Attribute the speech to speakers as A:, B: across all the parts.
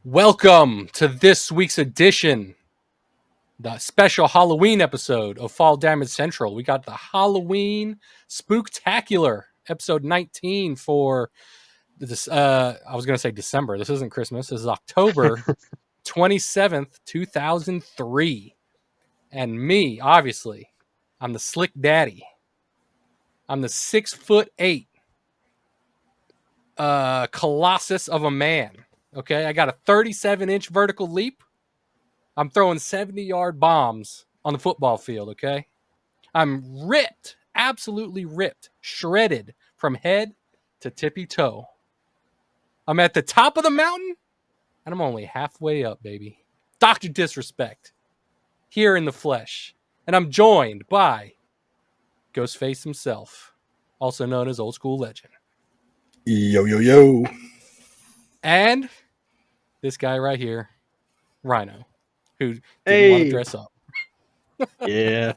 A: Welcome to this week's edition, the special Halloween episode of Fall Damage Central. We got the Halloween Spooktacular, episode 19 for this. I was going to say December. This isn't Christmas. This is October 27th, 2003. And me, obviously, I'm the slick daddy. I'm the 6'8" colossus of a man. Okay, I got a 37-inch vertical leap. I'm throwing 70-yard bombs on the football field, okay? I'm ripped, absolutely ripped, shredded from head to tippy toe. I'm at the top of the mountain, and I'm only halfway up, baby. Dr. Disrespect, here in the flesh. And I'm joined by Ghostface himself, also known as Old School Legend.
B: Yo, yo, yo.
A: And this guy right here, Ryno, who didn't want to dress up.
C: Yeah.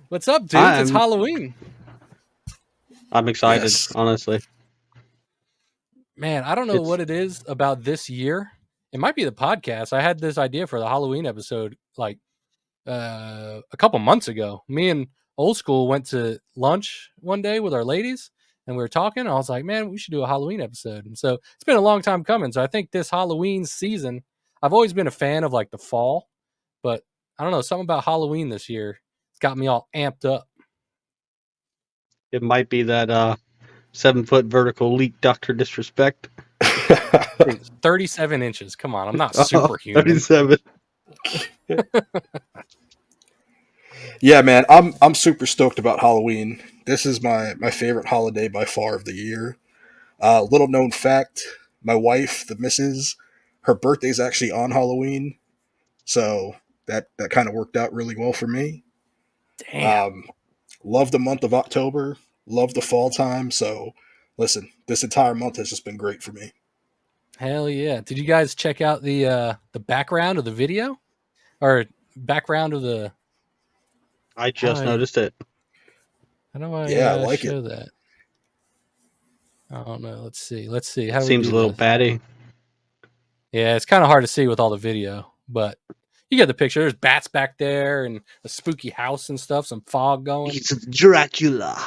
A: What's up, dudes? It's Halloween.
C: I'm excited, honestly.
A: Man, I don't know what it is about this year. It might be the podcast. I had this idea for the Halloween episode like a couple months ago. Me and Old School went to lunch one day with our ladies, and we were talking. I was like, man, we should do a Halloween episode. And so it's been a long time coming. So I think this Halloween season, I've always been a fan of like the fall, but I don't know, something about Halloween this year. It's got me all amped up.
C: It might be that 7-foot vertical leap, Dr. Disrespect.
A: 37 inches. Come on, I'm not superhuman.
C: 37.
B: Yeah, man, I'm super stoked about Halloween. This is my favorite holiday by far of the year. Little known fact, my wife, the missus, her birthday's actually on Halloween, so that kind of worked out really well for me.
A: Damn.
B: Love the month of October. Love the fall time. So, listen, this entire month has just been great for me.
A: Hell yeah! Did you guys check out the background of the video, or background of the?
C: I just noticed it.
A: How do I
B: I like
A: show
B: it.
A: that? I don't know. Let's see. How
C: seems a little batty.
A: Yeah, it's kind of hard to see with all the video, but you get the picture. There's bats back there and a spooky house and stuff. Some fog going.
C: It's Dracula.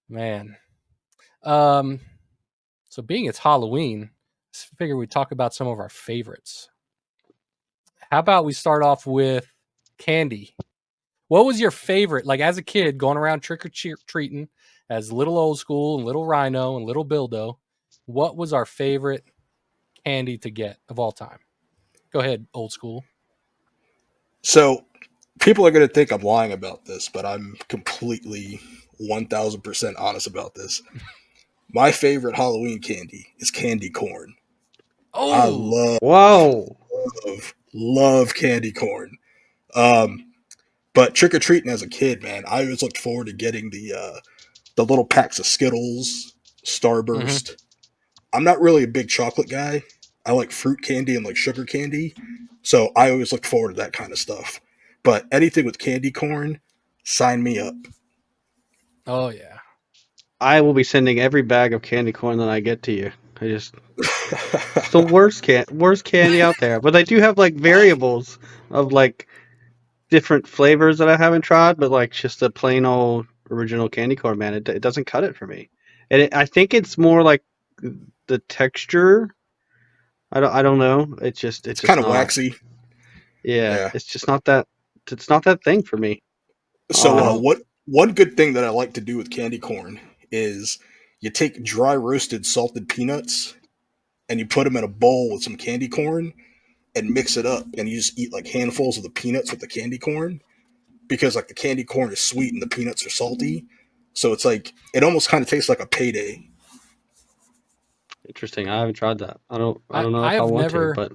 A: Man. So being it's Halloween, I figure we'd talk about some of our favorites. How about we start off with candy? What was your favorite, like as a kid, going around trick-or-treating as little Old School and little Ryno and little Bildo? What was our favorite candy to get of all time? Go ahead, Old School.
B: So, people are going to think I'm lying about this, but I'm completely 1,000% honest about this. My favorite Halloween candy is candy corn.
A: Oh,
B: I love candy corn. But trick-or-treating as a kid, man, I always looked forward to getting the little packs of Skittles, Starburst. Mm-hmm. I'm not really a big chocolate guy. I like fruit candy and like sugar candy. So I always look forward to that kind of stuff. But anything with candy corn, sign me up.
A: Oh, yeah.
C: I will be sending every bag of candy corn that I get to you. It's the worst candy out there. But I do have like variables of like different flavors that I haven't tried, but like just the plain old original candy corn, man, it doesn't cut it for me. And I think it's more like the texture. I don't know. It's just
B: kind of waxy.
C: Yeah, it's just not that. It's not that thing for me.
B: So one good thing that I like to do with candy corn is you take dry roasted salted peanuts and you put them in a bowl with some candy corn and mix it up, and you just eat like handfuls of the peanuts with the candy corn, because like the candy corn is sweet and the peanuts are salty, so it's like it almost kind of tastes like a payday.
C: Interesting. I haven't tried that. I don't know if I want to, but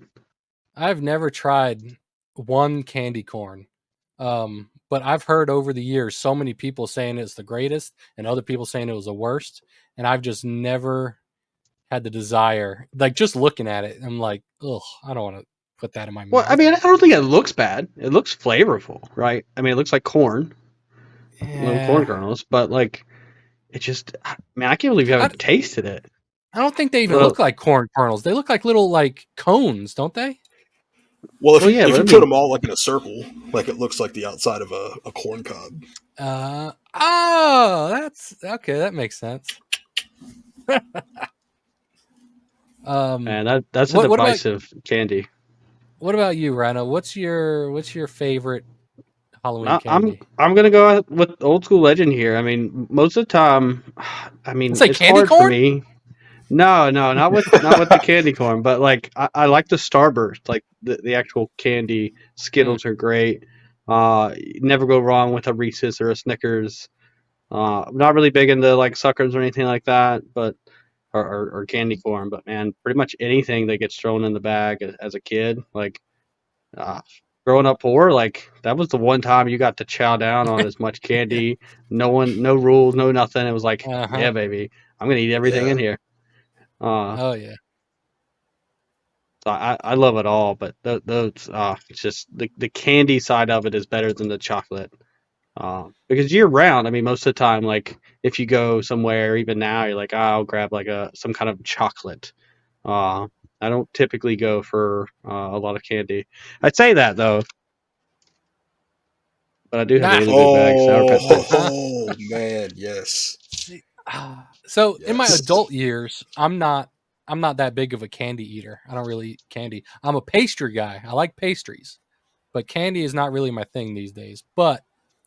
A: I've never tried one candy corn. But I've heard over the years so many people saying it's the greatest and other people saying it was the worst, and I've just never had the desire. Like just looking at it, I'm like, ugh, I don't want to put that in my mouth.
C: Well, I mean, I don't think it looks bad. It looks flavorful, right? I mean, it looks like corn, little corn kernels, but like, it just, man, I can't believe you haven't tasted it.
A: I don't think they even
C: Well,
A: look like corn kernels. They look like little like cones, don't they?
B: Well, if
C: well,
B: you
C: yeah,
B: if
C: but I
B: you put
C: mean,
B: them all like in a circle, like it looks like the outside of a corn cob.
A: Oh, that's okay. That makes sense.
C: man, that's a
A: What about
C: divisive candy.
A: you, Rhino? What's your favorite Halloween
C: I'm
A: candy?
C: I'm gonna go out with old school legend here. I mean, most of the time, I
A: It's
C: mean,
A: like
C: it's
A: candy
C: hard for
A: corn.
C: me. No, no, not with the candy corn, but like I like the Starburst, like the actual candy.
A: Mm.
C: Skittles are great. You never go wrong with a Reese's or a Snickers. I'm not really big into like suckers or anything like that, but or candy corn. But man, pretty much anything that gets thrown in the bag as a kid, like uh, growing up poor, like that was the one time you got to chow down on as much candy. No rules, no nothing. It was like,
A: Uh huh.
C: yeah, baby, I'm gonna eat everything
B: Yeah.
C: in here. Uh,
A: Oh yeah.
C: so I love it all, but those it's just the candy side of it is better than the chocolate. Because year round, I mean, most of the time, like if you go somewhere, even now, you're like, oh, I'll grab like some kind of chocolate. Uh, I don't typically go for a lot of candy. I'd say that though, but I do have a
A: Nah.
C: really good bag of Sour Patch Kids.
B: Oh man, yes,
A: See, so in my
B: yes.
A: adult years, I'm not that big of a candy eater. I don't really eat candy. I'm a pastry guy. I like pastries, but candy is not really my thing these days. But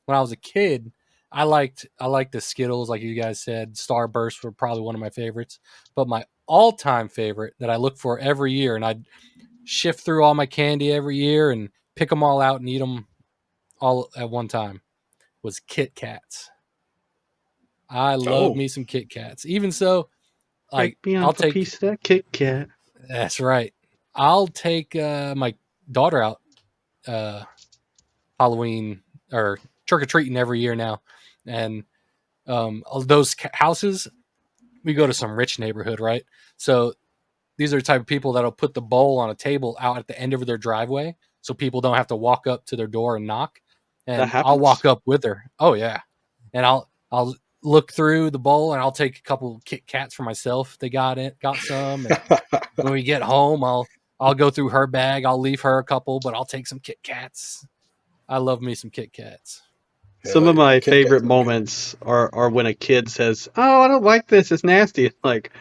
A: when I was a kid, I liked the Skittles, like you guys said. Starburst were probably one of my favorites. But my all-time favorite that I look for every year, and I'd shift through all my candy every year and pick them all out and eat them all at one time, was Kit Kats. I love
B: Oh,
A: me some Kit Kats. Even so,
C: Break
A: like
C: me
A: I'll
C: off a
A: take
C: piece of that Kit Kat.
A: that's right. I'll take my daughter out uh, Halloween or trick or treating every year now, and all those houses we go to some rich neighborhood, right? So these are the type of people that'll put the bowl on a table out at the end of their driveway, so people don't have to walk up to their door and knock.
C: That
A: And I'll
C: happens.
A: walk up with her. Oh yeah, and I'll look through the bowl and I'll take a couple Kit Kats for myself. They got some, and when we get home, I'll go through her bag. I'll leave her a couple, but I'll take some Kit Kats. I love me some Kit Kats.
C: Some
B: hell
C: of
B: yeah,
C: my
B: Kit Kats
C: favorite
B: are good.
C: moments are when a kid says, "Oh, I don't like this. It's nasty." It's like,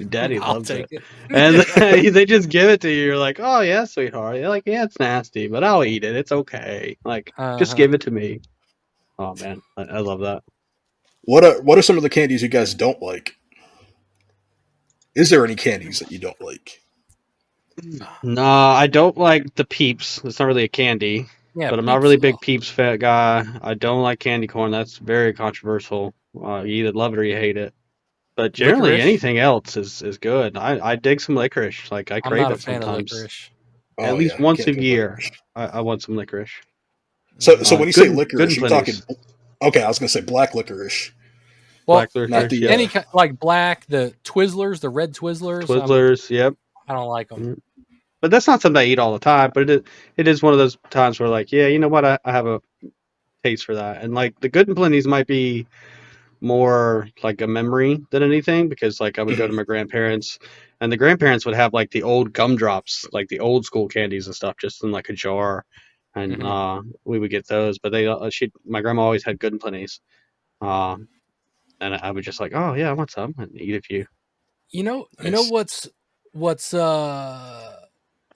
C: Daddy
A: I'll
C: loves
A: take
C: it,
A: it.
C: and they just give it to you. You're like, "Oh yeah, sweetheart." You're like, "Yeah, it's nasty, but I'll eat it. It's okay. Like,
A: Uh
C: just
A: huh.
C: give it to me." Oh man, I love that.
B: What are some of the candies you guys don't like? Is there any candies that you don't like?
C: No, I don't like the Peeps. It's not really a candy,
A: Yeah,
C: but I'm not
A: peeps.
C: really a big
A: Oh,
C: Peeps fat guy. I don't like candy corn. That's very controversial. You either love it or you hate it. But generally,
A: licorice.
C: anything else is good. I dig some licorice. Like I
A: I'm
C: crave
A: not a
C: it
A: fan of
C: sometimes.
A: licorice.
C: At
B: Oh
C: least
B: yeah,
C: once
B: can't
C: a
B: do
C: year,
B: licorice.
C: I want some licorice.
B: So when you say
C: Good
B: licorice,
C: and
B: are you talking?
C: plenty's.
B: Okay, I was gonna say black licorice,
C: Black
A: Well,
B: not
C: licorice,
B: the.
C: yep.
A: any kind like black, the Twizzlers, the red Twizzlers.
C: Twizzlers, yep.
A: I don't like them.
C: Mm. But that's not something I eat all the time. But it is one of those times where like, yeah, you know what? I have a taste for that. And like the good and plenty's might be more like a memory than anything because like I would go to
B: Mhm.
C: my grandparents and the grandparents would have like the old gumdrops, like the old school candies and stuff just in like a jar and
A: Hmm.
C: we would get those but she my grandma always had good and plenties uh, and I would just like oh yeah I want some and eat a few.
A: You know
B: Nice.
A: what's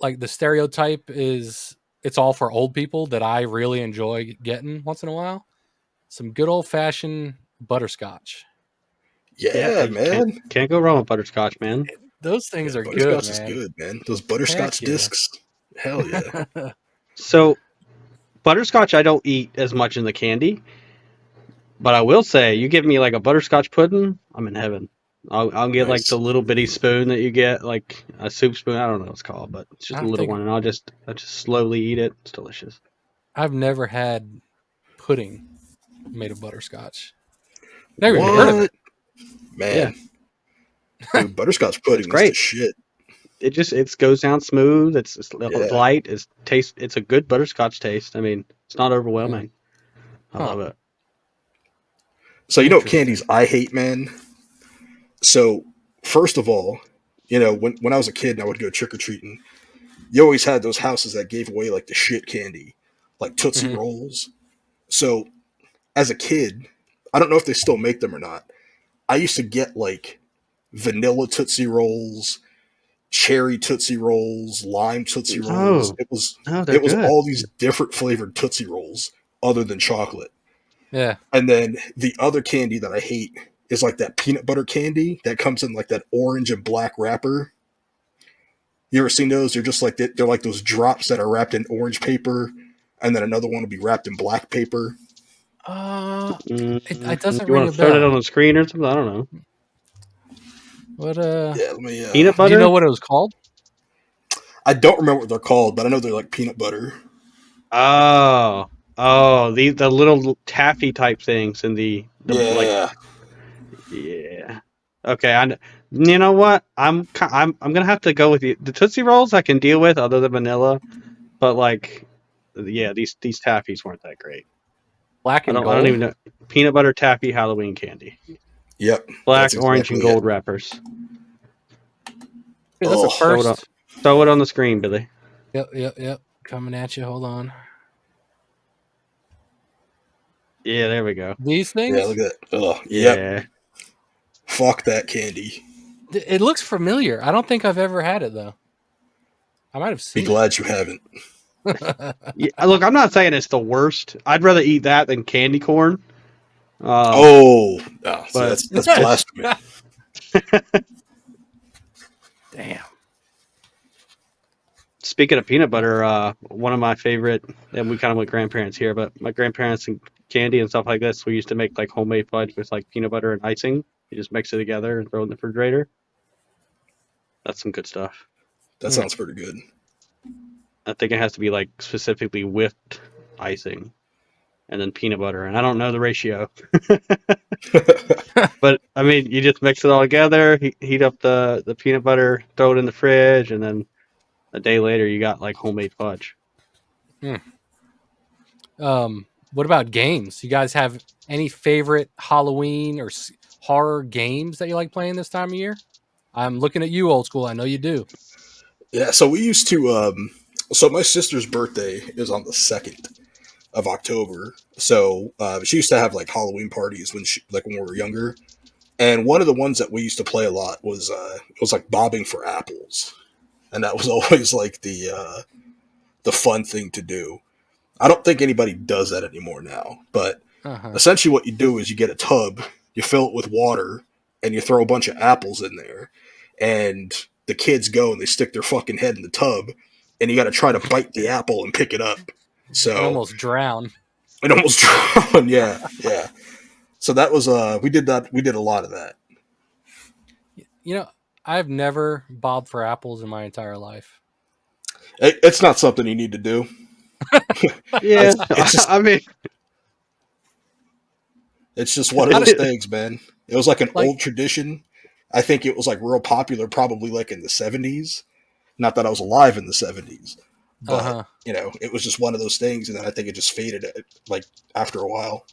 A: like the stereotype is it's all for old people that I really enjoy getting once in a while. Some good old fashioned butterscotch.
C: Yeah,
B: Yeah,
C: you can't
B: man.
C: can't go wrong with butterscotch, man.
A: Those things
B: Yeah,
A: are good,
B: butterscotch is
A: man.
B: good, man. Those
A: Heck
B: butterscotch
A: yeah.
B: discs. Hell yeah.
C: So butterscotch I don't eat as much in the candy. But I will say, you give me like a butterscotch pudding, I'm in heaven. I'll get like the
B: Nice.
C: little bitty spoon that you get, like a soup spoon. I don't know what it's called, but it's
A: I
C: just a
A: don't
C: little
A: think
C: one, and I'll just slowly eat it. It's delicious.
A: I've never had pudding made of butterscotch. Never even heard
C: Yeah,
A: of it.
B: What?
C: yeah,
B: Man, dude, butterscotch
C: it's
B: pudding is the
C: great.
B: shit.
C: It goes down smooth. It's
B: Yeah.
C: light. It's a good butterscotch taste. I mean, it's not
A: Yeah.
C: overwhelming. I
A: Huh.
C: love it.
B: So you know what candies
A: Interesting.
B: I hate, man? So first of all, you know, when I was a kid and I would go trick or treating, you always had those houses that gave away like the shit candy, like Tootsie
A: Mhm.
B: Rolls. So as a kid, I don't know if they still make them or not. I used to get like vanilla Tootsie Rolls, cherry Tootsie Rolls, lime Tootsie Rolls.
C: Oh,
B: It was
C: no, they're
B: it was
C: good.
B: all these different flavored Tootsie Rolls other than chocolate.
A: Yeah.
B: And then the other candy that I hate is like that peanut butter candy that comes in like that orange and black wrapper. You ever seen those? They're just like they're like those drops that are wrapped in orange paper, and then another one will be wrapped in black paper.
A: It doesn't
C: You
A: ring
C: want
A: a
C: to throw that
A: bell.
C: on the screen or something? I don't know.
A: What
B: Yeah, let me.
C: Peanut
A: do you know
C: butter?
A: what it was called?
B: I don't remember what they're called, but I know they're like peanut butter.
C: Oh, the little taffy type things in the like
B: Yeah,
C: yeah. Okay, you know what? I'm gonna have to go with you. The Tootsie Rolls I can deal with, other than vanilla, but like, yeah, these taffies weren't that great.
A: Black and
C: I don't
A: gold?
C: even know peanut butter taffy Halloween candy,
B: yep, that's
C: black, orange, and
B: exactly it.
C: gold wrappers.
A: Dude, that's a
B: Oh,
A: first.
C: Throw it on the screen, Billy.
A: Yep. Coming at you. Hold on.
C: Yeah, there we go.
A: These
B: yeah, look
A: things?
B: at that. Oh, yep.
C: Yeah.
B: Fuck that candy.
A: It looks familiar. I don't think I've ever had it though. I might have
B: Be
A: seen it.
B: glad you haven't.
C: Yeah, look, I'm not saying it's the worst. I'd rather eat that than candy corn.
B: Oh, no, see,
C: But
B: that's blasphemy.
A: Damn.
C: speaking of peanut
A: Uh,
C: butter, one of my favorite, and we kind of went grandparents here, but my grandparents and candy and stuff like this, we used to make like homemade fudge with like peanut butter and icing. You just mix it together and throw it in the refrigerator. That's some good stuff.
B: That
A: mm.
B: sounds pretty good.
C: I think it has to be like specifically whipped icing and then peanut butter, and I don't know the ratio. But I mean, you just mix it all together, heat up the peanut butter, throw it in the fridge, and then a day later you got like homemade fudge.
A: What about games? You guys have any favorite Halloween or horror games that you like playing this time of year? I'm looking at you, old school. I know you do.
B: Yeah, so we used to. So my sister's birthday is on the 2nd of October. So she used to have like Halloween parties when we were younger. And one of the ones that we used to play a lot was it was like bobbing for apples, and that was always like the fun thing to do. I don't think anybody does that anymore now, but
A: Uh huh.
B: essentially what you do is you get a tub, you fill it with water, and you throw a bunch of apples in there, and the kids go and they stick their fucking head in the tub, and you got to try to bite the apple and pick it up.
A: And
B: So
A: almost drown.
B: it almost drowned. Yeah, yeah. So that was we did that. We did a lot of that.
A: You know, I've never bobbed for apples in my entire life.
B: It's not something you need to do.
C: Yeah,
B: It's just
C: I mean,
B: it's just one of
A: I
B: those
A: don't
B: things, man. It was like an
A: like.
B: old tradition. I think it was like real popular, probably like in the '70s. Not that I was alive in the '70s,
A: Uh
B: but
A: huh.
B: you know, it was just one of those things, and then I think it just faded like after a while.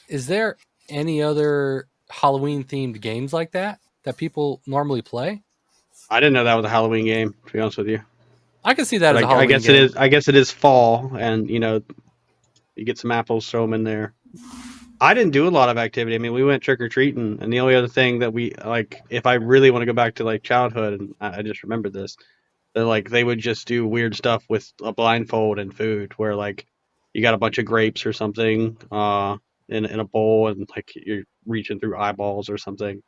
A: Is there any other Halloween themed games like that people normally play?
C: I didn't know that was a Halloween game. To be honest with you,
A: I can see that
C: but
A: as a
C: I
A: Halloween
C: guess it
A: game.
C: is. I guess it is fall, and you get some apples, throw them in there. I didn't do a lot of activity. I mean, we went trick or treating, and the only other thing that we like, if I really want to go back to like childhood, and I just remembered this, that like they would just do weird stuff with a blindfold and food, where like you got a bunch of grapes or something, in a bowl, and like you're reaching through eyeballs or something,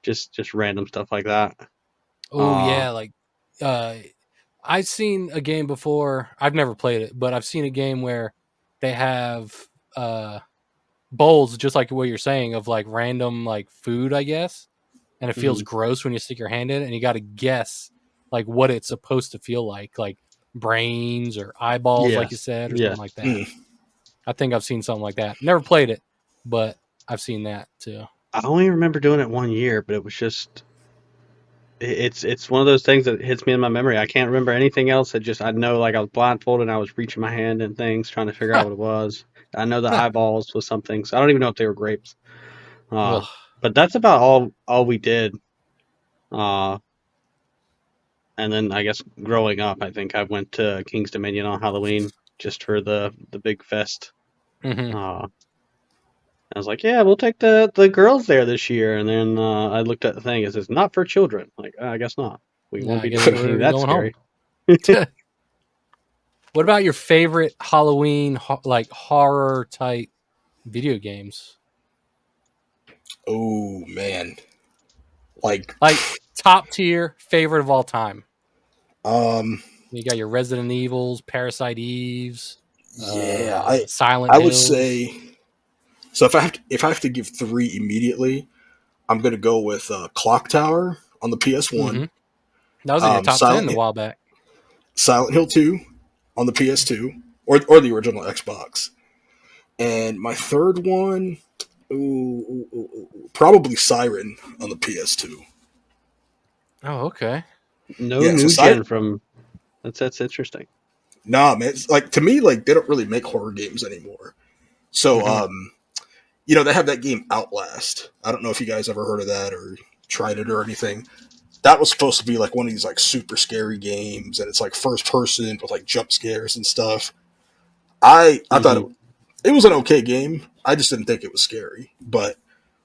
C: just random stuff like that.
A: Oh
C: Uh,
A: yeah, like uh I've seen a game before. I've never played it, but I've seen a game where they have uh bowls just like what you're saying of like random like food, I guess. And it feels
C: mhm.
A: gross when you stick your hand in it and you got to guess like what it's supposed to feel like brains or eyeballs like you
C: Yes,
A: said or something
C: yes.
A: like that.
B: Mm.
A: I think I've seen something like that. Never played it, but I've seen that too.
C: I only remember doing it 1 year, but it was just it's one of those things that hits me in my memory. I can't remember anything else. I know like I was blindfolded and I was reaching my hand in things trying to figure out what it was. I know the eyeballs was something, so I don't even know if they were grapes. Uh,
A: Ugh.
C: but that's about all we did. And then I guess growing up, I think I went to King's Dominion on Halloween just for the big fest.
A: Mm-hmm.
C: I was like, yeah, we'll take the girls there this year. And then I looked at the thing. It says not for children. Like, I guess not. We
A: Yeah,
C: won't
A: I
C: be
A: guess
C: doing anything
A: we're
C: that
A: going home.
C: scary.
A: What about your favorite Halloween like horror type video games?
B: Oh man, like
A: Like top tier favorite of all time.
B: um,
A: You got your Resident Evils, Parasite Eves,
B: yeah,
A: Silent
B: I would
A: Hills.
B: say so. If I have to give three immediately, I'm gonna go with Clock Tower on the PS1,
A: Mm-hmm. That was in your top 10 a while back.
B: Silent Hill 2 on the PS2 or the original Xbox, and my third one, probably Siren on the PS2.
A: Oh, okay.
C: No
B: Yeah, so
C: new
B: Siren.
C: gen from. That's interesting.
B: Nah, man. It's like to me, like they don't really make horror games anymore. So,
A: Mm-hmm.
B: they have that game Outlast. I don't know if you guys ever heard of that or tried it or anything. That was supposed to be like one of these like super scary games, and it's like first person with like jump scares and stuff. I thought
C: Hmm.
B: it was an okay game. I just didn't think it was scary. But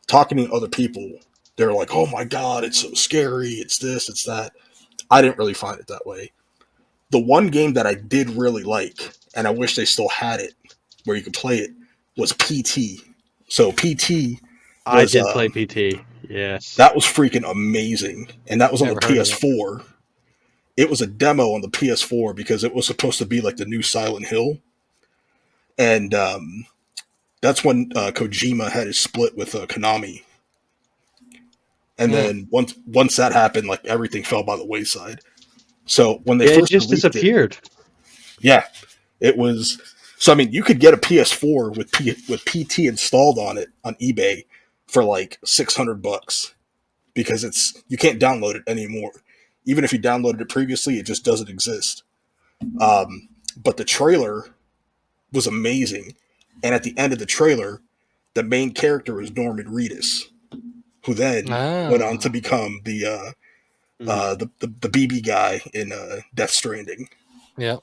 B: talking to other people, they're like, "Oh my god, it's so scary! It's this, it's that." I didn't really find it that way. The one game that I did really like, and I wish they still had it where you could play it, was PT. So PT
C: I
B: was
C: did play PT. Yes.
B: that was freaking amazing, and that was on the
A: Never heard of it.
B: PS4. It was a demo on the PS4 because it was supposed to be like the new Silent Hill, and that's when Kojima had his split with Konami, and
A: Mm.
B: then once that happened, like everything fell by the wayside. So when they
C: Yeah, it
B: first
C: just
B: released it,
C: disappeared.
B: yeah, it was. So I mean, you could get a PS4 with PT installed on it on eBay for like $600 because you can't download it anymore. Even if you downloaded it previously, it just doesn't exist. But the trailer was amazing, and at the end of the trailer, the main character was Norman Reedus, who then went on to
A: Oh,
B: become
C: Mhm.
B: the BB guy in Death Stranding.
A: yep.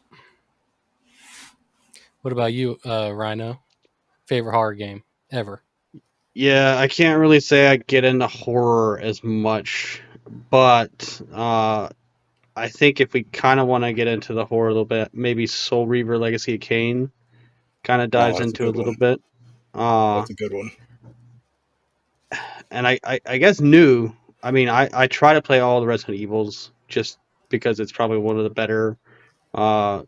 A: What about you, Rhino? Favorite horror game ever?
C: Yeah, I can't really say I get into horror as much, but I think if we kind of want to get into the horror a little bit, maybe Soul Reaver Legacy of Kain kind of
B: Oh,
C: dives
B: that's a
C: into a
B: good
C: little
B: one.
C: bit. Uh,
B: That's a good one.
C: and I guess new. I mean, I try to play all the Resident Evils just because it's probably one of the better uh,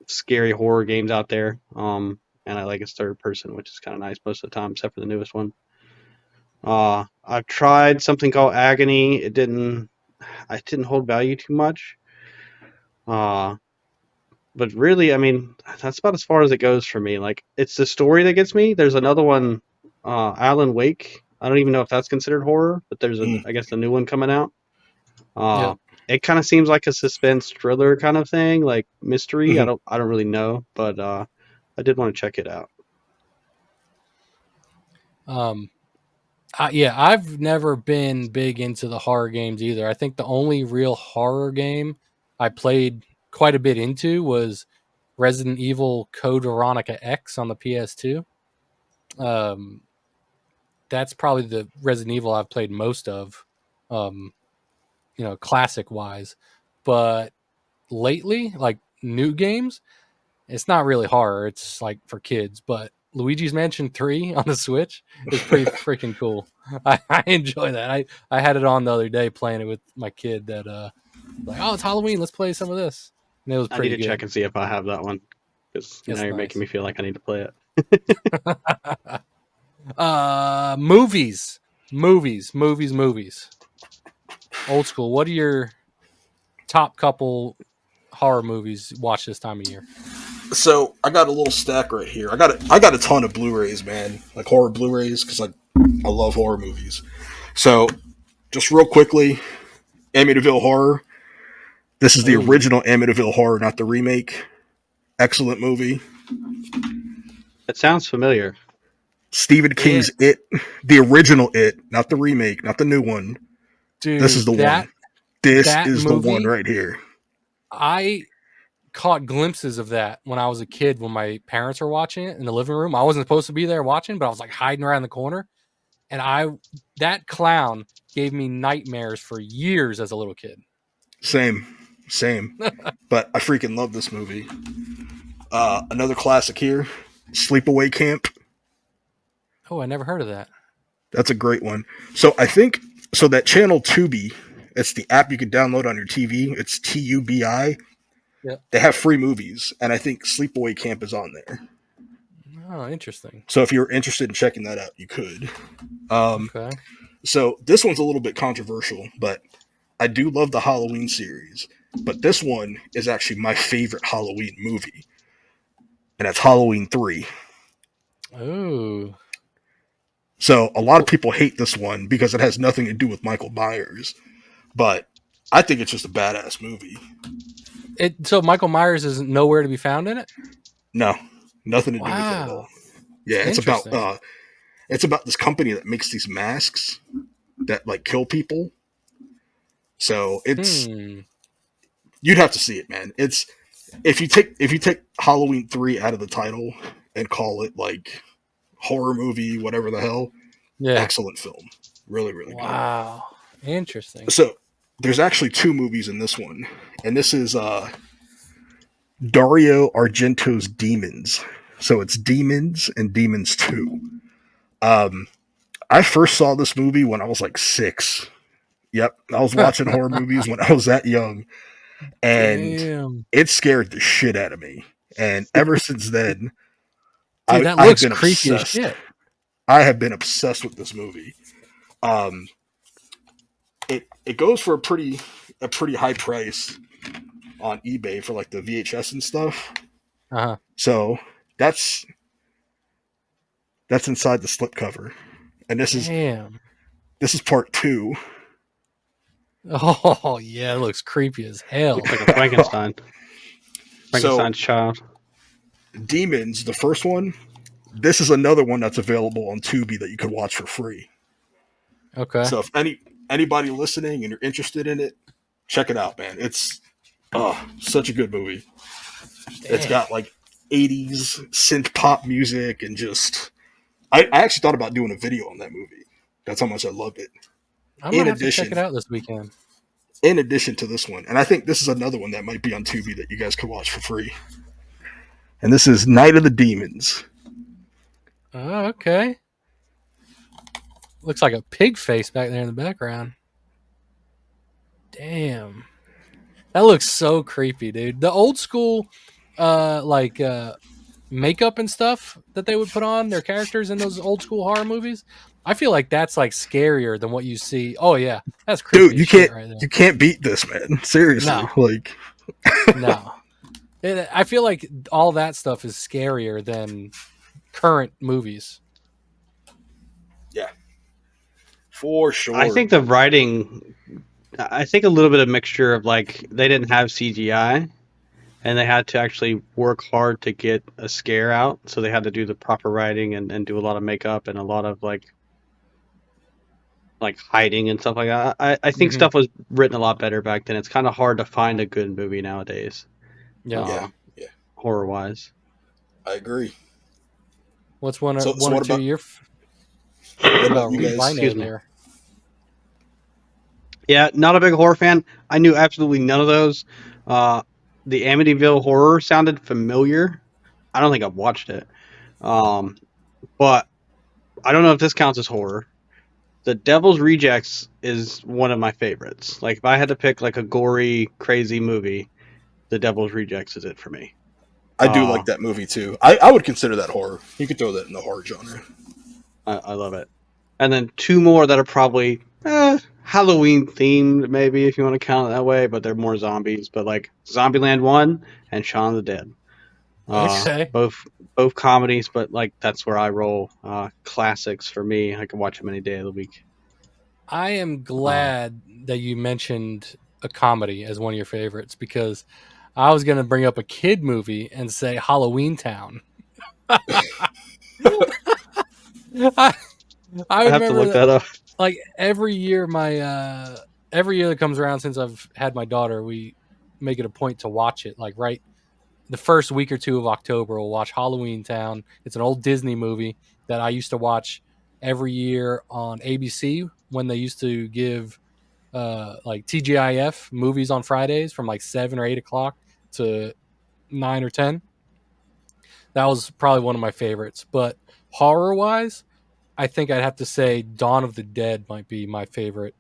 C: scary horror games out there. And I like its third person, which is kind of nice most of the time, except for the newest one. I've tried something called Agony. I didn't hold value too much. Uh, but really, I mean, that's about as far as it goes for me. Like, it's the story that gets me. There's another one, Alan Wake. I don't even know if that's considered horror, but
B: Mm,
C: I guess, a new one coming out. Uh,
A: Yep.
C: it kind of seems like a suspense thriller kind of thing, like mystery.
B: mhm.
C: I don't really know, but I did want to check it out.
A: Um, yeah, I've never been big into the horror games either. I think the only real horror game I played quite a bit into was Resident Evil Code Veronica X on the PS2. Um, that's probably the Resident Evil I've played most of, um, classic wise. But lately, like new games, it's not really horror. It's like for kids. But Luigi's Mansion 3 on the Switch is pretty freaking cool. I enjoy that. I had it on the other day playing it with my kid that like, oh, it's Halloween, let's play some of this. And it was
C: I need
A: pretty
C: to check
A: good.
C: and see if I have that one because now
A: It's
C: you're making
A: nice.
C: me feel like I need to play it.
A: Movies. Movies. Old school. What are your top couple horror movies you watch this time of year?
B: So I got a little stack right here. I got a ton of Blu-rays, man, like horror Blu-rays, because I love horror movies. So just real quickly, Amityville Horror. This is the
A: Oh,
B: original Amityville Horror, not the remake. Excellent movie.
C: It sounds familiar.
B: Stephen King's
A: it.
B: It, the original It, not the remake, not the new one.
A: Dude,
B: This is the one. This
A: that
B: is the one
A: movie,
B: right here.
A: I caught glimpses of that when I was a kid when my parents were watching it in the living room. I wasn't supposed to be there watching, but I was like hiding around the corner. And that clown gave me nightmares for years as a little kid.
B: Same. But I freaking love this movie. Another classic here, Sleepaway Camp.
A: Oh, I never heard of that.
B: That's a great one. So I think that channel Tubi, it's the app you can download on your TV. It's TUBI.
A: Yeah.
B: They have free movies, and I think Sleepaway Camp is on there.
A: Oh, interesting.
B: So if you're interested in checking that out, you could.
A: Okay.
B: So this one's a little bit controversial, but I do love the Halloween series. But this one is actually my favorite Halloween movie, and that's Halloween 3.
A: Oh.
B: So a lot of people hate this one because it has nothing to do with Michael Myers, but I think it's just a badass movie.
A: So Michael Myers is nowhere to be found in it?
B: No, nothing to do with it at all. Yeah, it's about this company that makes these masks that like kill people. So it's you'd have to see it, man. It's if you take Halloween 3 out of the title and call it like horror movie, whatever the hell, excellent film. Really, really good.
A: Wow. Interesting.
B: So there's actually 2 movies in this one, and this is Dario Argento's Demons. So it's Demons and Demons 2. I first saw this movie when I was like 6. Yep, I was watching horror movies when I was that young, and it scared the shit out of me. And ever since then,
A: dude, that looks creepy as shit.
B: I have been obsessed with this movie. It goes for a pretty high price on eBay for like the VHS and stuff.
A: Uh-huh.
B: So that's inside the slipcover, and this is part 2.
A: Oh yeah, it looks creepy as hell.
C: Looks like a Frankenstein's child.
B: Demons, the first one. This is another one that's available on Tubi that you could watch for free.
A: Okay.
B: So if anybody listening and you're interested in it, check it out, man. It's such a good movie. Damn. It's got like 80s synth pop music and just I actually thought about doing a video on that movie. That's how much I loved it.
A: I'm gonna have to check it out this weekend.
B: In addition to this one, and I think this is another one that might be on Tubi that you guys could watch for free. And this is Night of the Demons.
A: Oh, okay. Looks like a pig face back there in the background. Damn. That looks so creepy, dude. The old school makeup and stuff that they would put on their characters in those old school horror movies, I feel like that's like scarier than what you see. Oh yeah, that's creepy.
B: Dude, you can't beat this, man. Seriously,
A: no. I feel like all that stuff is scarier than current movies.
B: Yeah, for sure.
C: I think the writing, I think a little bit of mixture of like they didn't have CGI. And they had to actually work hard to get a scare out, so they had to do the proper writing and do a lot of makeup and a lot of like hiding and stuff like that. I think stuff was written a lot better back then. It's kind of hard to find a good movie nowadays.
B: Yeah.
C: Horror wise,
B: I agree.
A: What's one or two year? What about you guys?
C: Excuse me. There? Yeah, not a big horror fan. I knew absolutely none of those. The Amityville Horror sounded familiar. I don't think I've watched it. But I don't know if this counts as horror. The Devil's Rejects is one of my favorites. Like, if I had to pick like a gory, crazy movie, The Devil's Rejects is it for me.
B: I do like that movie too. I would consider that horror. You could throw that in the horror genre.
C: I love it. And then 2 more that are probably Halloween themed, maybe, if you want to count it that way, but they're more zombies. But like Zombieland 1 and Shaun of the Dead.
A: Okay.
C: Both comedies, but like that's where I roll. Classics for me. I can watch them any day of the week.
A: I am glad that you mentioned a comedy as one of your favorites, because I was going to bring up a kid movie and say Halloween Town. I
C: have to look that up.
A: Like every year, my every year that comes around since I've had my daughter, we make it a point to watch it. Like right the first week or two of October, we'll watch Halloween Town. It's an old Disney movie that I used to watch every year on ABC when they used to give like TGIF movies on Fridays from like 7 or 8 o'clock to 9 or 10. That was probably one of my favorites. But horror wise, I think I'd have to say Dawn of the Dead might be my favorite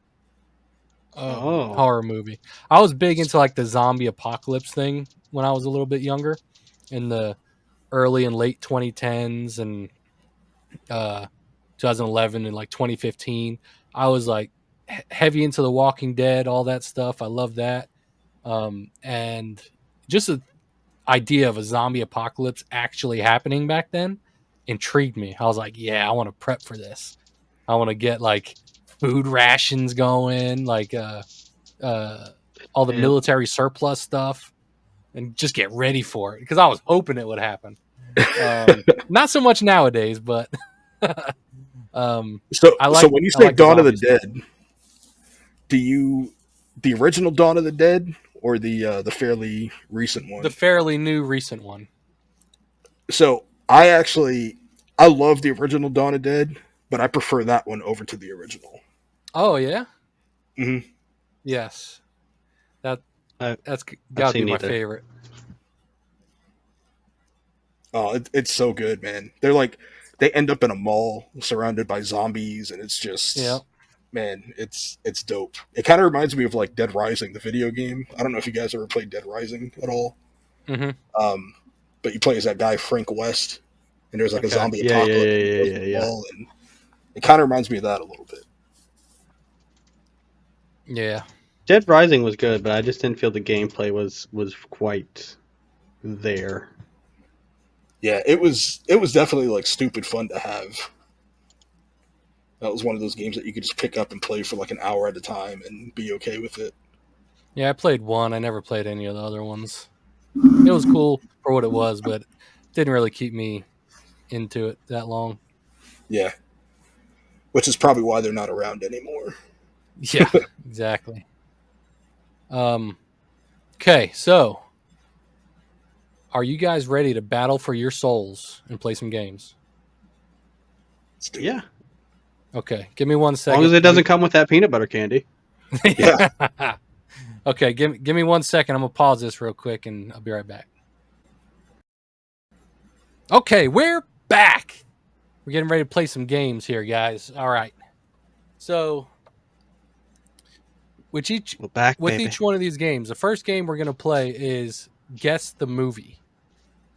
C: Oh,
A: horror movie. I was big into like the zombie apocalypse thing when I was a little bit younger, in the early and late 2010s and uh, 2011 and like 2015. I was like heavy into The Walking Dead, all that stuff. I love that. And just the idea of a zombie apocalypse actually happening back then intrigued me. I was like, yeah, I want to prep for this. I want to get like food rations going, like all the
C: man.
A: military surplus stuff, and just get ready for it because I was hoping it would happen. Not so much nowadays, but um,
B: So,
A: I
B: so
A: like
B: when you
A: I
B: say
A: like the
B: Dawn of the
A: zombie stuff.
B: Dead, do you the original Dawn of the Dead or the fairly recent
A: The
B: one?
A: fairly new recent one.
B: So I love the original Dawn of the Dead, but I prefer that one over to the original.
A: Oh yeah,
B: Hmm.
A: yes. That
C: I,
A: that's
C: I've
A: got to be
C: seen
A: my
C: either.
A: favorite.
B: Oh, it's so good, man. They end up in a mall surrounded by zombies, and it's
A: Yeah.
B: just man, it's dope. It kind of reminds me of like Dead Rising, the video game. I don't know if you guys ever played Dead Rising at all.
A: Hmm.
B: Um, but you play as that guy Frank West, and there's like a
A: Okay.
B: zombie
C: Yeah, yeah,
B: apocalypse,
C: yeah,
B: and he
C: yeah,
B: goes to
C: yeah,
B: the
C: yeah.
B: mall, and it kind of reminds me of that a little bit.
A: Yeah.
C: Dead Rising was good, but I just didn't feel the gameplay was quite there.
B: Yeah, it was definitely like stupid fun to have. That was one of those games that you could just pick up and play for like an hour at a time and be okay with it.
A: Yeah. I played one. I never played any of the other ones. It was cool for what it was, but didn't really keep me into it that long.
B: Yeah, which is probably why they're not around anymore.
A: Yeah. Exactly. Um. Okay. So, are you guys ready to battle for your souls and play some games?
B: Let's do
C: Yeah,
B: it.
A: Okay. Give me one
C: as long as
A: second.
C: it doesn't come with that peanut butter candy.
B: Yeah,
A: Okay. Give me 1 second. I'm gonna pause this real quick, and I'll be right back. Okay, we're back. We're getting ready to play some games here, guys. All right. So, with each
C: We're back,
A: with
C: baby.
A: each one of these games, the first game we're going to play is guess the movie.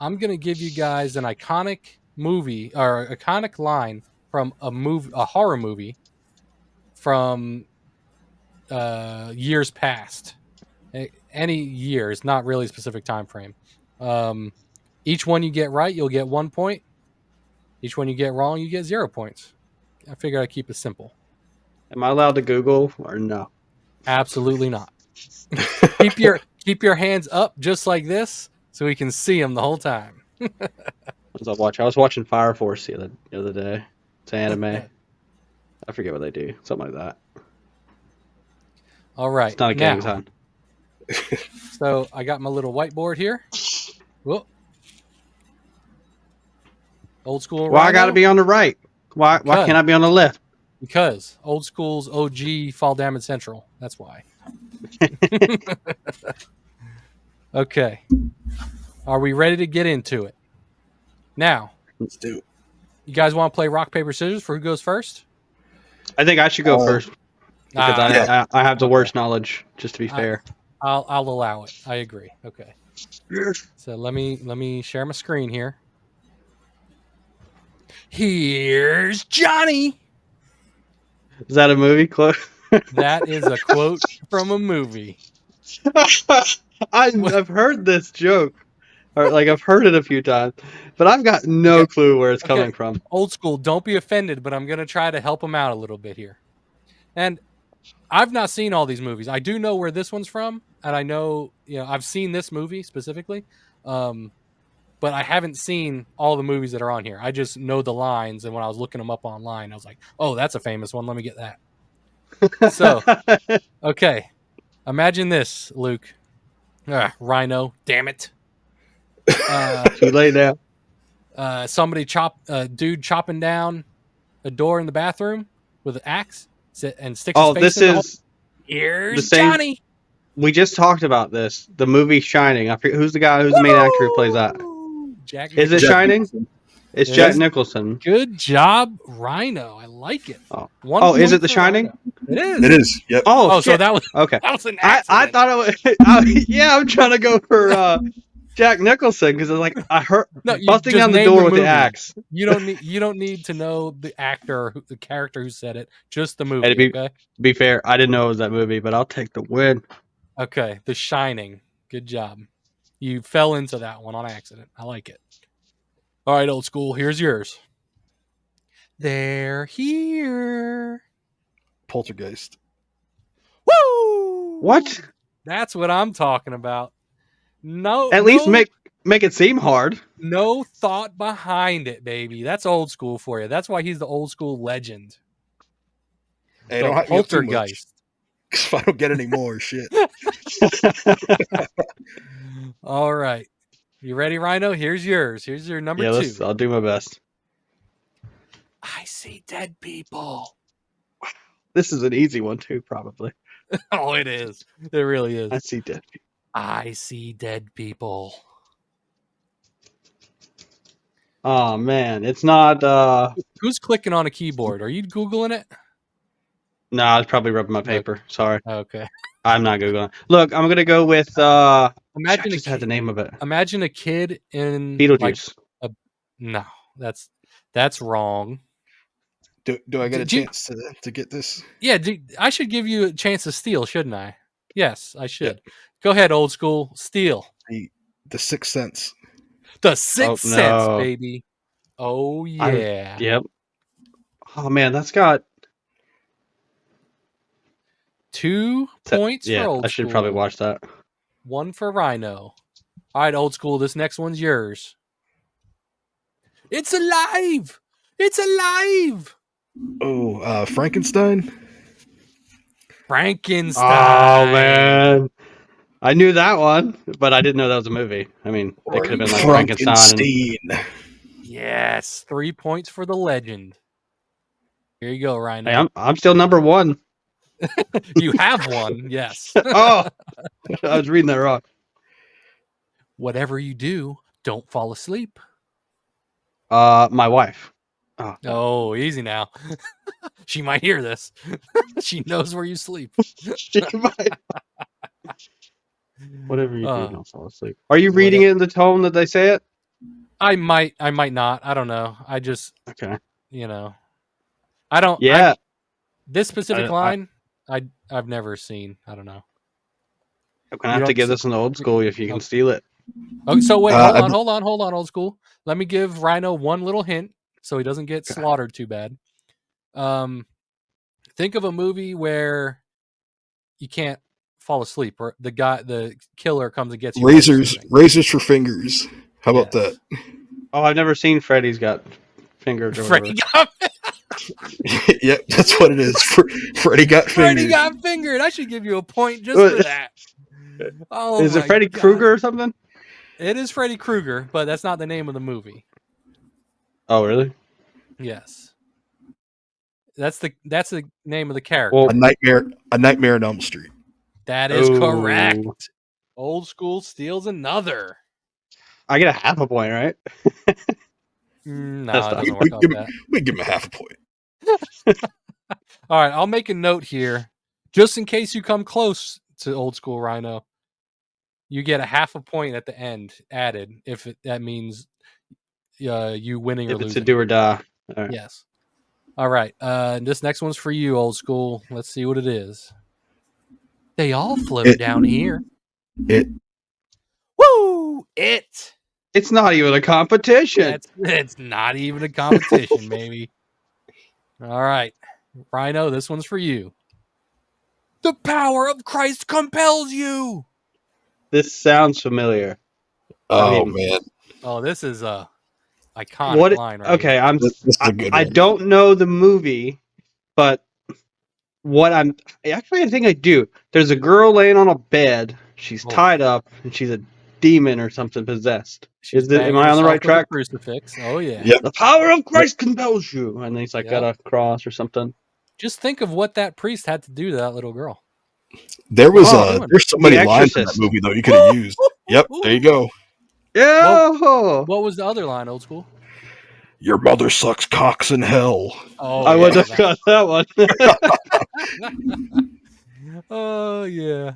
A: I'm going to give you guys an iconic movie or iconic line from a horror movie from years past. Any years, not really a specific time frame. Um, each one you get right, you'll get 1 point. Each one you get wrong, you get 0 points. I figured I'd keep it simple.
C: Am I allowed to Google or no?
A: Absolutely not. Keep your hands up just like this so we can see them the whole time.
C: I was watching Fire Force the other day. It's anime. I forget what they do. Something like that.
A: All
C: It's
A: right.
C: not a gang
A: Now,
C: sign.
A: so I got my little whiteboard here. Whoop. Old School and
C: Why I gotta
A: Ryno
C: be on the right? Why
A: because
C: can't I be on the left?
A: Old School's OG Fall Damage Central. That's why. Okay. Are we ready to get into it? Now,
B: let's do it.
A: you guys want to play rock paper scissors for who goes first?
C: I think I should go
B: Uh,
C: first because
B: yeah,
C: I have the
A: Okay.
C: worst knowledge. Just to be
A: I,
C: fair.
A: I'll allow it. I agree. Okay. So let me share my screen here. Here's Johnny.
C: Is that a movie quote?
A: That is a quote from a movie.
C: I've heard this joke, or like I've heard it a few times, but I've got no
A: Okay.
C: clue where it's
A: Okay.
C: coming from.
A: Old School, don't be offended, but I'm going to try to help him out a little bit here. And I've not seen all these movies. I do know where this one's from, and I know, I've seen this movie specifically. But I haven't seen all the movies that are on here. I just know the lines, and when I was looking them up online, I was like, "Oh, that's a famous one. Let me get that." So, okay. Imagine this, Luke. Rhino, damn it.
C: Too late now.
A: Somebody dude chopping down a door in the bathroom with an axe and sticks his
C: Oh,
A: face
C: this
A: in the hole.
C: is the
A: Here's
C: same.
A: Johnny.
C: We just talked about this. The movie Shining. I forget who's the guy. Who's the main actor who plays that?
A: Woo! Jack
C: Is it
A: Nicholson.
B: Jack
C: Shining?
B: Nicholson.
C: It's
A: It
C: Jack
A: is.
C: Nicholson.
A: Good job, Rhino. I like it.
C: Oh,
A: 1
C: oh, is
A: point
C: it The
A: for
C: Shining?
A: Rhino. It is.
B: It is. Yep.
C: Oh,
A: Oh, so
C: shit.
A: that was
C: Okay.
A: an
C: I
A: accident.
C: thought it was. Yeah, I'm trying to go for Jack Nicholson because like I heard
A: No, you
C: busting
A: just
C: down the
A: name
C: door
A: the
C: with the
A: movie.
C: axe.
A: You don't need to know the actor, the character who said it. Just the movie.
C: And to
A: Okay.
C: be fair, I didn't know it was that movie, but I'll take the win.
A: Okay. The Shining. Good job. You fell into that one on accident. I like it. All right, Old School. Here's yours. They're here.
B: Poltergeist.
A: Woo!
C: What?
A: That's what I'm talking about. No,
C: At least make it seem hard.
A: no thought behind it, baby. That's old school for you. That's why he's the old school legend.
B: Hey,
A: The
B: don't hype me up too much.
A: Poltergeist.
B: Because if I don't get any more, shit.
A: All right. You ready, Rhino? Here's yours. Here's your number 2.
C: I'll do my best.
A: I see dead people.
C: This is an easy one too, probably.
A: Oh, it is. It really is.
C: I see dead people.
A: I see dead people.
C: Oh man, it's not.
A: Who's clicking on a keyboard? Are you Googling it?
C: No, I was probably rubbing my paper. Sorry,
A: Okay.
C: I'm not googling. Look, I'm gonna go with.
A: Imagine
C: I just had the name of it.
A: Imagine a kid in
C: Beetlejuice.
A: no, that's wrong.
B: Do I get a
A: Did you-
B: chance to get this?
A: Yeah, I should give you a chance to steal, shouldn't I? Yes, I should. Go ahead, Old School. Steal.
B: The Sixth Sense.
A: The Sixth
C: no.
A: Sense, baby. Oh yeah.
C: Yep. Oh man, that's got.
A: 2 points for Old School.
C: I should probably watch that.
A: 1 for Rhino. All right, Old School. This next one's yours. It's alive. It's alive.
B: Oh, Frankenstein.
A: Frankenstein.
C: Oh man, I knew that one, but I didn't know that was a movie. I mean, it could have been like Frankenstein.
A: Yes, 3 points for the legend. Here you go, Rhino.
C: Hey, I'm still number 1.
A: You have one, yes.
C: Oh, I was reading that wrong.
A: Whatever you do, don't fall asleep.
C: My wife.
A: Oh, easy now. She might hear this. She knows where you sleep.
C: She might. Whatever you do, don't fall asleep. Are you reading it in the tone that they say it?
A: I might not. I don't know. I just
C: Okay.
A: I don't.
C: Yeah.
A: This specific line, I've never seen. I don't know.
C: I'm gonna have to give this an Old School if you can steal it.
A: Okay, so wait, hold on, Old School. Let me give Rhino one little hint so he doesn't get slaughtered too bad. Think of a movie where you can't fall asleep, or the killer comes and gets you.
B: Razors for fingers. How about that?
C: Oh, I've never seen Freddy's Got Fingers or whatever.
B: Yep, that's what it is. Freddy got fingered.
A: Freddy got fingered. I should give you a point just for that. Oh,
C: is it Freddy Krueger or something?
A: It is Freddy Krueger, but that's not the name of the movie.
C: Oh, really?
A: Yes. That's the name of the character.
C: Well,
B: A Nightmare on Elm Street.
A: That is correct. Old School steals another.
C: I get a half a point, right?
A: No, it doesn't work like that.
B: We give him a half a point.
A: All right, I'll make a note here, just in case you come close to Old School Rhino. You get a half a point at the end added if that means you winning or losing.
C: If it's a do or die.
A: All right. Yes. All right. This next one's for you, Old School. Let's see what it is. They all float down here. Woo!
C: It's not even a competition.
A: It's not even a competition, baby. All right. Rhino, this one's for you. The power of Christ compels you.
C: This sounds familiar.
B: Oh, man.
A: Oh, this is a iconic line right
C: okay,
A: here.
B: This is a good one.
C: I don't know the movie, but I think I do. There's a girl laying on a bed. She's
A: Oh.
C: tied up, and she's a demon or something possessed.
A: She's
C: Am
A: banging
C: I on the
A: herself
C: right
A: with a
C: track?
A: crucifix. Oh yeah.
B: Yep.
C: The power of Christ compels you, and he's like got
A: Yep.
C: a cross or something.
A: Just think of what that priest had to do to that little girl.
B: There was
C: Oh,
B: there's so
C: The
B: many lines in that
C: Exorcist.
B: movie though you could have used. Yep, there you go.
C: Yeah.
A: What was the other line, Old School?
B: Your mother sucks cocks in hell.
A: Oh
C: I would
A: yeah.
C: have got that one.
A: Oh yeah.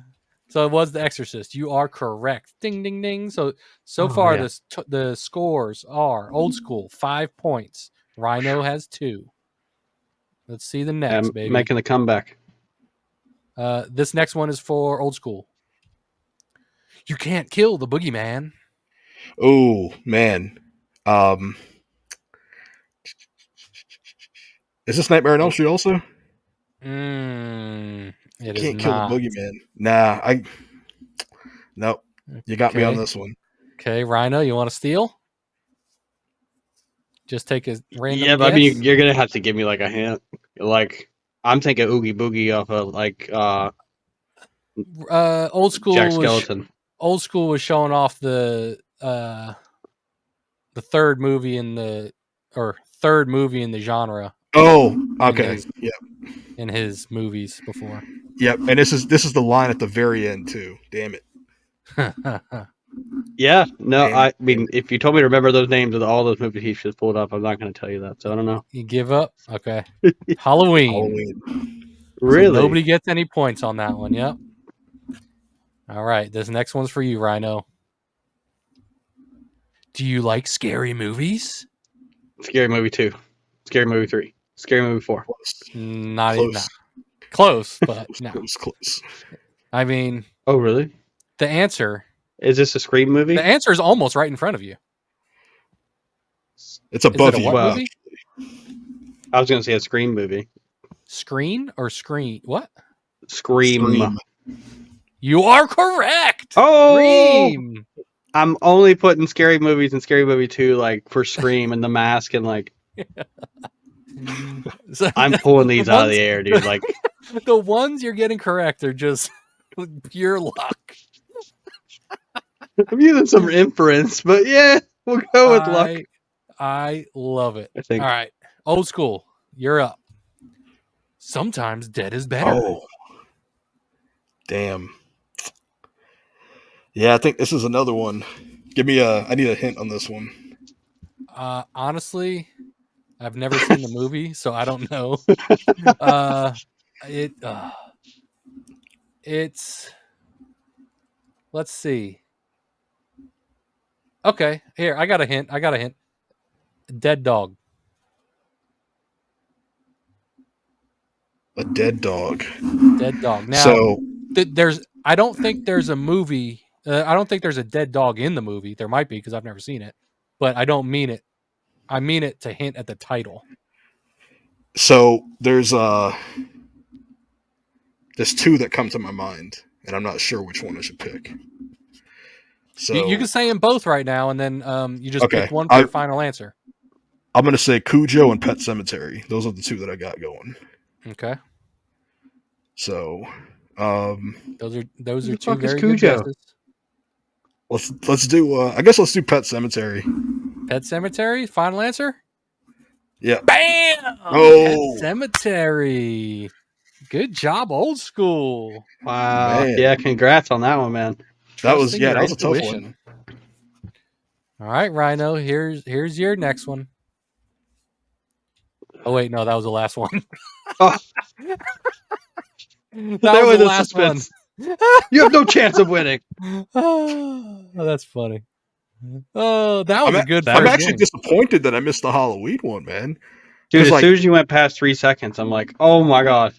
A: So it was The Exorcist. You are correct. Ding ding ding. So
C: Oh,
A: far
C: yeah.
A: the scores are Old School 5 points. Ryno has 2. Let's see the next,
C: I'm
A: baby.
C: making the comeback.
A: This next one is for Old School. You can't kill the boogeyman.
B: Oh man. Is this Nightmare on Elm Street also?
A: It is
B: Can't kill the
A: not.
B: boogeyman. Nah, nope. You got me on
A: Okay.
B: this one.
A: Okay, Ryno, you want to steal? Just take a random
C: Yeah, but
A: guess.
C: I mean, you're gonna have to give me like a hint. Like, I'm thinking Oogie Boogie off of like
A: Old School
C: Jack
A: was
C: Skeleton.
A: Old School was showing off the third movie in the genre
B: Oh, okay.
A: in his movies before.
B: Yep. And this is the line at the very end too. Damn it.
C: Yeah, no,
B: Damn
C: I
B: it.
C: mean, if you told me to remember those names of all those movies he just pulled up, I'm not going to tell you that. So I don't know.
A: You give up? Okay. Halloween.
B: Halloween.
A: So
C: Really?
A: nobody gets any points on that one. Yep. All right. This next one's for you, Ryno. Do you like scary movies?
C: Scary Movie 2, Scary Movie 3, Scary Movie 4.
A: Not
B: Close.
A: even that. Close, but no.
B: Close.
A: I mean,
C: Oh, really?
A: the answer
C: Is this a Scream movie?
A: The answer is almost right in front of you.
B: It's a
A: Is it
B: Buffy.
A: a what
C: Well,
A: movie?
C: I was going to say a Scream movie.
A: Screen or screen? What?
C: Scream.
A: You are correct.
C: Oh!
A: Scream.
C: I'm only putting Scary Movies and Scary Movie 2 like for Scream and The Mask and like
A: So,
C: I'm pulling these out of the air, dude. Like
A: the ones you're getting correct are just pure luck.
C: I'm using some inference, but yeah, we'll go with luck.
A: I love it.
C: I think.
A: All right. Old School, you're up. Sometimes dead is better.
B: Oh. Damn. Yeah, I think this is another one. I need a hint on this one.
A: Honestly, I've never seen the movie, so I don't know. It's let's see. Okay, here, I got a hint. Dead dog.
B: A dead dog.
A: Dead dog. Now,
B: So
A: I don't think there's a movie. I don't think there's a dead dog in the movie. There might be because I've never seen it, but I don't mean it. I mean it to hint at the title.
B: there's two that come to my mind, and I'm not sure which one I should pick. So
A: You can say them both right now, and then you just
B: Okay.
A: pick one for your final answer.
B: I'm gonna say Cujo and Pet Cemetery. Those are the two that I got going.
A: Okay.
B: So
A: Those are
C: the
A: two
C: fuck is
A: very good
C: Cujo?
A: guesses.
B: let's do I guess let's do Pet Cemetery.
A: Pet Cemetery, final answer?
B: Yeah.
A: Bam!
B: Oh.
A: Pet Cemetery. Good job, Old School.
C: Wow.
B: Man.
C: Yeah, congrats on that one, man.
B: That was
A: Trusting your
B: that was a tough
A: intuition.
B: one.
A: All right, Ryno, here's your next one. Oh wait, no, that was the last one.
C: Oh.
A: that was the last one.
C: You have no chance of winning.
A: Oh, that's funny. Oh, that was a good first
B: I'm actually
A: game.
B: disappointed that I missed the Halloween one, man.
C: Dude, as
B: like-
C: soon as you went past 3 seconds, I'm like, oh my god,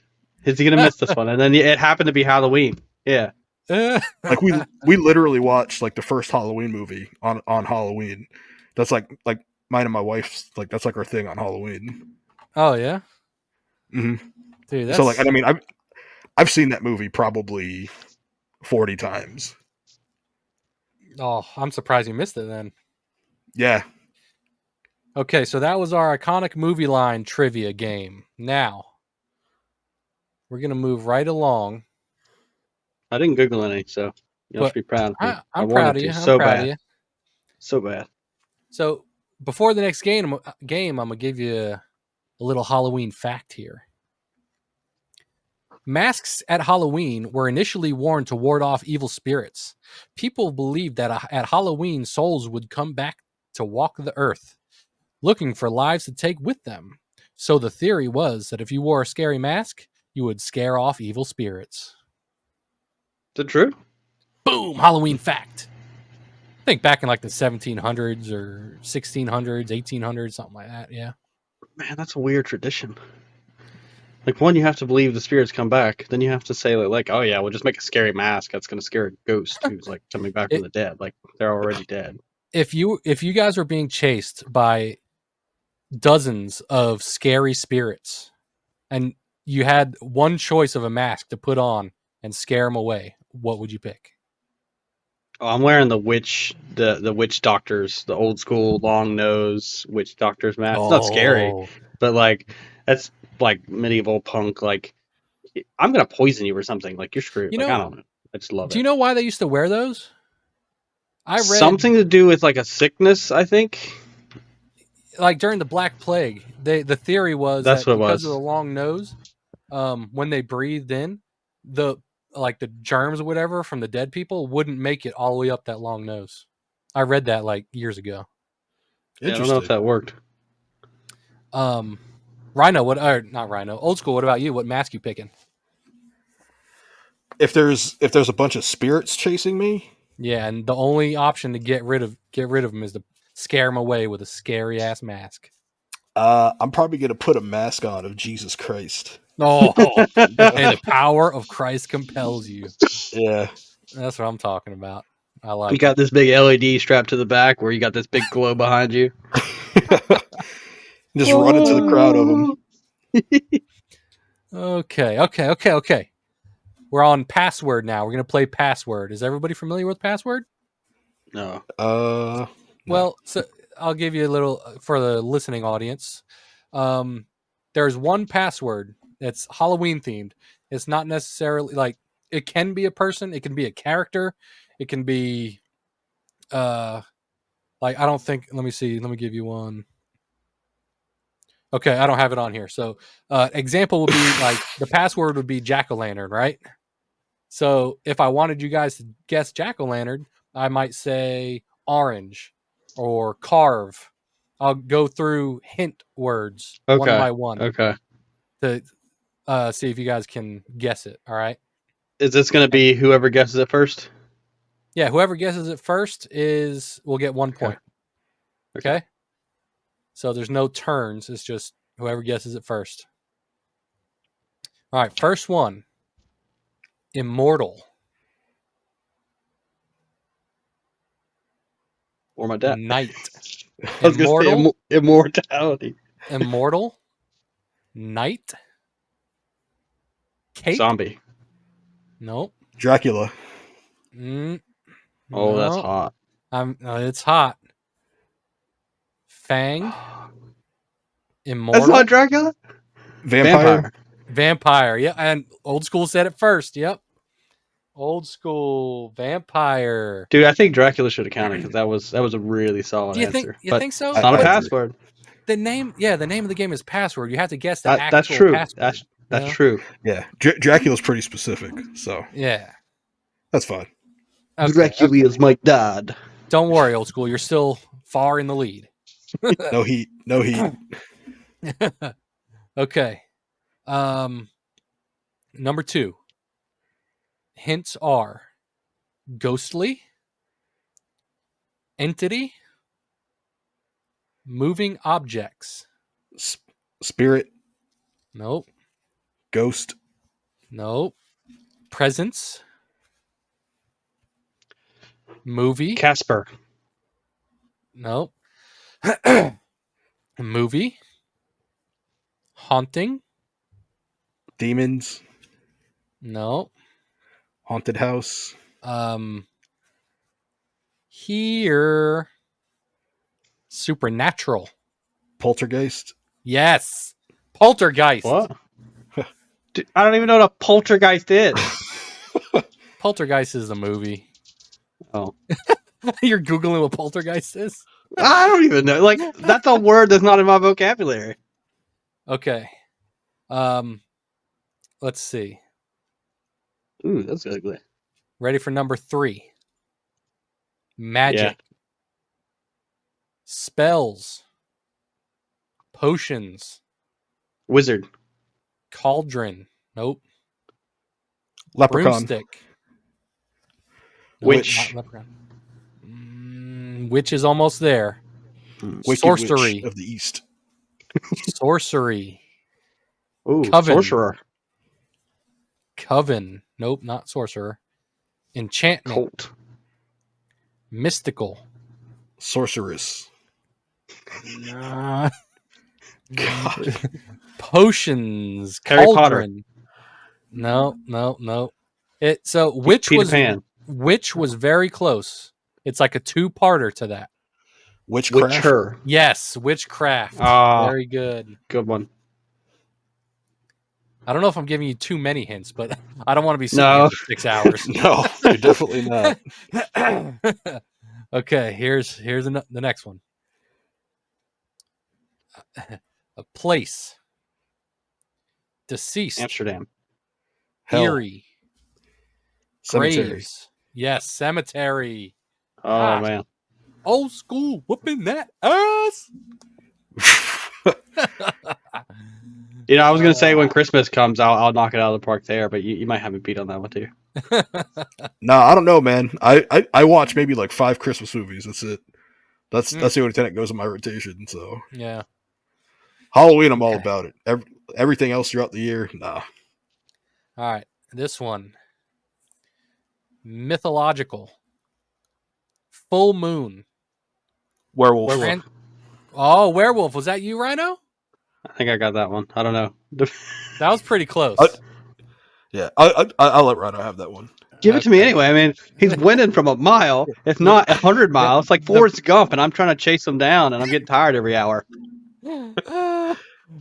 C: is he gonna miss this one? And then it happened to be Halloween. Yeah.
B: Like we literally watched like the first Halloween movie on Halloween. That's like mine and my wife's like that's like our thing on Halloween.
A: Oh yeah,
B: Mm-hmm.
A: dude.
B: So like I mean I've seen that movie probably 40 times.
A: Oh, I'm surprised you missed it then.
B: Yeah.
A: Okay, so that was our iconic movie line trivia game. Now, We're gonna move right along.
C: I didn't Google any, so you
A: But
C: should be proud of me. I
A: I'm
C: wanted
A: proud of you.
C: to
A: I'm
C: so
A: proud of
C: bad,
A: you.
C: so bad.
A: So before the next game, I'm gonna give you a little Halloween fact here. Masks at Halloween were initially worn to ward off evil spirits. People believed that at Halloween, souls would come back to walk the earth, looking for lives to take with them. So the theory was that if you wore a scary mask, you would scare off evil spirits.
C: Is it true?
A: Boom! Halloween fact. I think back in like the 1700s or 1600s, 1800s, something like that. Yeah.
C: Man, that's a weird tradition. Like, one, you have to believe the spirits come back. Then you have to say, like, oh yeah, we'll just make a scary mask that's going to scare a ghost who's like coming back from
A: It,
C: the dead. Like, they're already dead.
A: if you guys were being chased by dozens of scary spirits and you had one choice of a mask to put on and scare them away, what would you pick?
C: Oh, I'm wearing the witch doctors, the old school long nose witch doctors mask. It's not scary,
A: Oh,
C: but like that's like medieval punk. Like, I'm gonna poison you or something. Like, you're screwed.
A: you
C: Like, I
A: know,
C: don't know. I just love
A: do you
C: it.
A: know why they used to wear those? I read
C: Something to do with like a sickness, I think.
A: like during the Black Plague, the theory was
C: That's
A: that
C: what it
A: because of the
C: was.
A: long nose, when they breathed in, the like the germs or whatever from the dead people wouldn't make it all the way up that long nose. I read that like years ago.
C: Yeah, I don't know if
B: Interesting.
C: that worked.
A: Rhino, what? Or not Rhino. Old school. What about you? What mask you picking?
B: If there's a bunch of spirits chasing me,
A: Yeah, and the only option to get rid of them is to scare them away with a scary ass mask.
B: I'm probably gonna put a mask on of Jesus Christ.
A: Oh, hey, the power of Christ compels you.
B: Yeah.
A: That's what I'm talking about. I
C: You
A: like
C: got
A: it.
C: this big LED strapped to the back where you got this big glow behind you.
B: Just run into the crowd of them.
A: Okay. We're on password now. We're gonna play password. Is everybody familiar with password?
C: No.
B: No.
A: Well, so I'll give you a little for the listening audience. There's one password that's Halloween themed. It's not necessarily like it can be a person, it can be a character, it can be like I don't think. Let me see. Let me give you one. Okay, I don't have it on here. So example would be like the password would be jack-o'-lantern, right? So if I wanted you guys to guess jack-o'-lantern, I might say orange or carve. I'll go through hint words one
C: Okay.
A: by one
C: Okay.
A: to see if you guys can guess it. All right.
C: Is this going to
A: And
C: be whoever guesses it first?
A: yeah, whoever guesses it first will get 1 point.
C: Okay.
A: Okay. So there's no turns. It's just whoever guesses it first. All right. First one. Immortal.
C: Or my dad.
A: Night.
C: I was going to say
A: Immortal.
C: immortality.
A: Immortal. Night. Cape.
C: Zombie.
A: Nope.
B: Dracula.
A: Mm,
C: Oh, that's
A: no.
C: hot.
A: It's hot. Fang.
C: That's
A: Immortal.
C: not Dracula?
B: Vampire.
A: Vampire. Yeah, and old school said it first. Yep. Old school vampire.
C: Dude, I think Dracula should have counted because that was a really solid
A: Do you think
C: answer.
A: you
C: But
A: think so?
C: it's not a
B: I
A: But
B: agree.
C: password.
A: the name of the game is password. You have to guess the
C: That's
A: actual
C: true.
A: password.
C: That's
A: you know?
C: true.
B: Yeah. Dracula's pretty specific, so
A: Yeah.
B: that's fine.
A: Okay.
C: is my dad.
A: Don't worry, old school. You're still far in the lead.
B: No heat. No heat.
A: Okay. Number 2. Hints are ghostly, entity, moving objects.
B: Spirit.
A: Nope.
B: Ghost.
A: Nope. Presence. Movie.
C: Casper.
A: Nope. Movie. Haunting.
B: Demons.
A: Nope.
B: Haunted house.
A: Here. Supernatural.
B: Poltergeist.
A: Yes. Poltergeist.
C: What? Dude, I don't even know what a poltergeist is.
A: Poltergeist is a movie.
C: Oh.
A: You're Googling what poltergeist is?
C: I don't even know. Like, that's a word that's not in my vocabulary.
A: Okay. Let's see.
C: Ooh, that's ugly.
A: Ready for number 3. Magic.
C: Yeah.
A: Spells. Potions.
C: Wizard.
A: Cauldron. Nope.
B: Leprechaun.
A: Broomstick. Nope,
C: Witch.
A: not leprechaun. Witch is almost there.
B: Wicked
A: Sorcery.
B: Witch of the East.
A: Sorcery.
C: Ooh,
A: Coven.
C: sorcerer.
A: Coven. Nope, not sorcerer. Enchantment.
C: Cult.
A: Mystical.
B: Sorceress.
A: Nah.
B: God.
A: Potions.
C: Harry
A: Cauldron. No. So which
C: Peter
A: was
C: Pan.
A: which was very close. It's like a 2-parter to that.
B: Witchcraft.
C: Witcher.
A: Yes, witchcraft.
C: Ah.
A: Very good.
C: Good one.
A: I don't know if I'm giving you too many hints, but I don't want to be sitting
C: No.
A: here for 6 hours.
B: No, you're definitely not.
A: Okay, here's the next one. A place. Deceased.
C: Amsterdam.
B: Hell.
A: Eerie.
B: Cemetery.
A: Graves. Yes, cemetery.
C: Oh, man.
A: Old school whooping that ass.
C: You know, I was going to say when Christmas comes, I'll knock it out of the park there, but you might have me beat on that one, too.
B: No, I don't know, man. I watch maybe like 5 Christmas movies. That's it. That's the only thing that goes in my rotation. So
A: Yeah.
B: Halloween, I'm all
A: Okay.
B: about it. Everything else throughout the year, nah.
A: All right. This one. Mythological. Full moon.
B: Werewolf.
A: Werewolf. Was that you, Ryno?
C: I think I got that one. I don't know.
A: That was pretty close.
B: Yeah, I'll let Rhino have that one.
C: Give it to me anyway. I mean, he's winning from a mile, if not 100 miles. It's like Forrest Gump, and I'm trying to chase him down, and I'm getting tired every hour.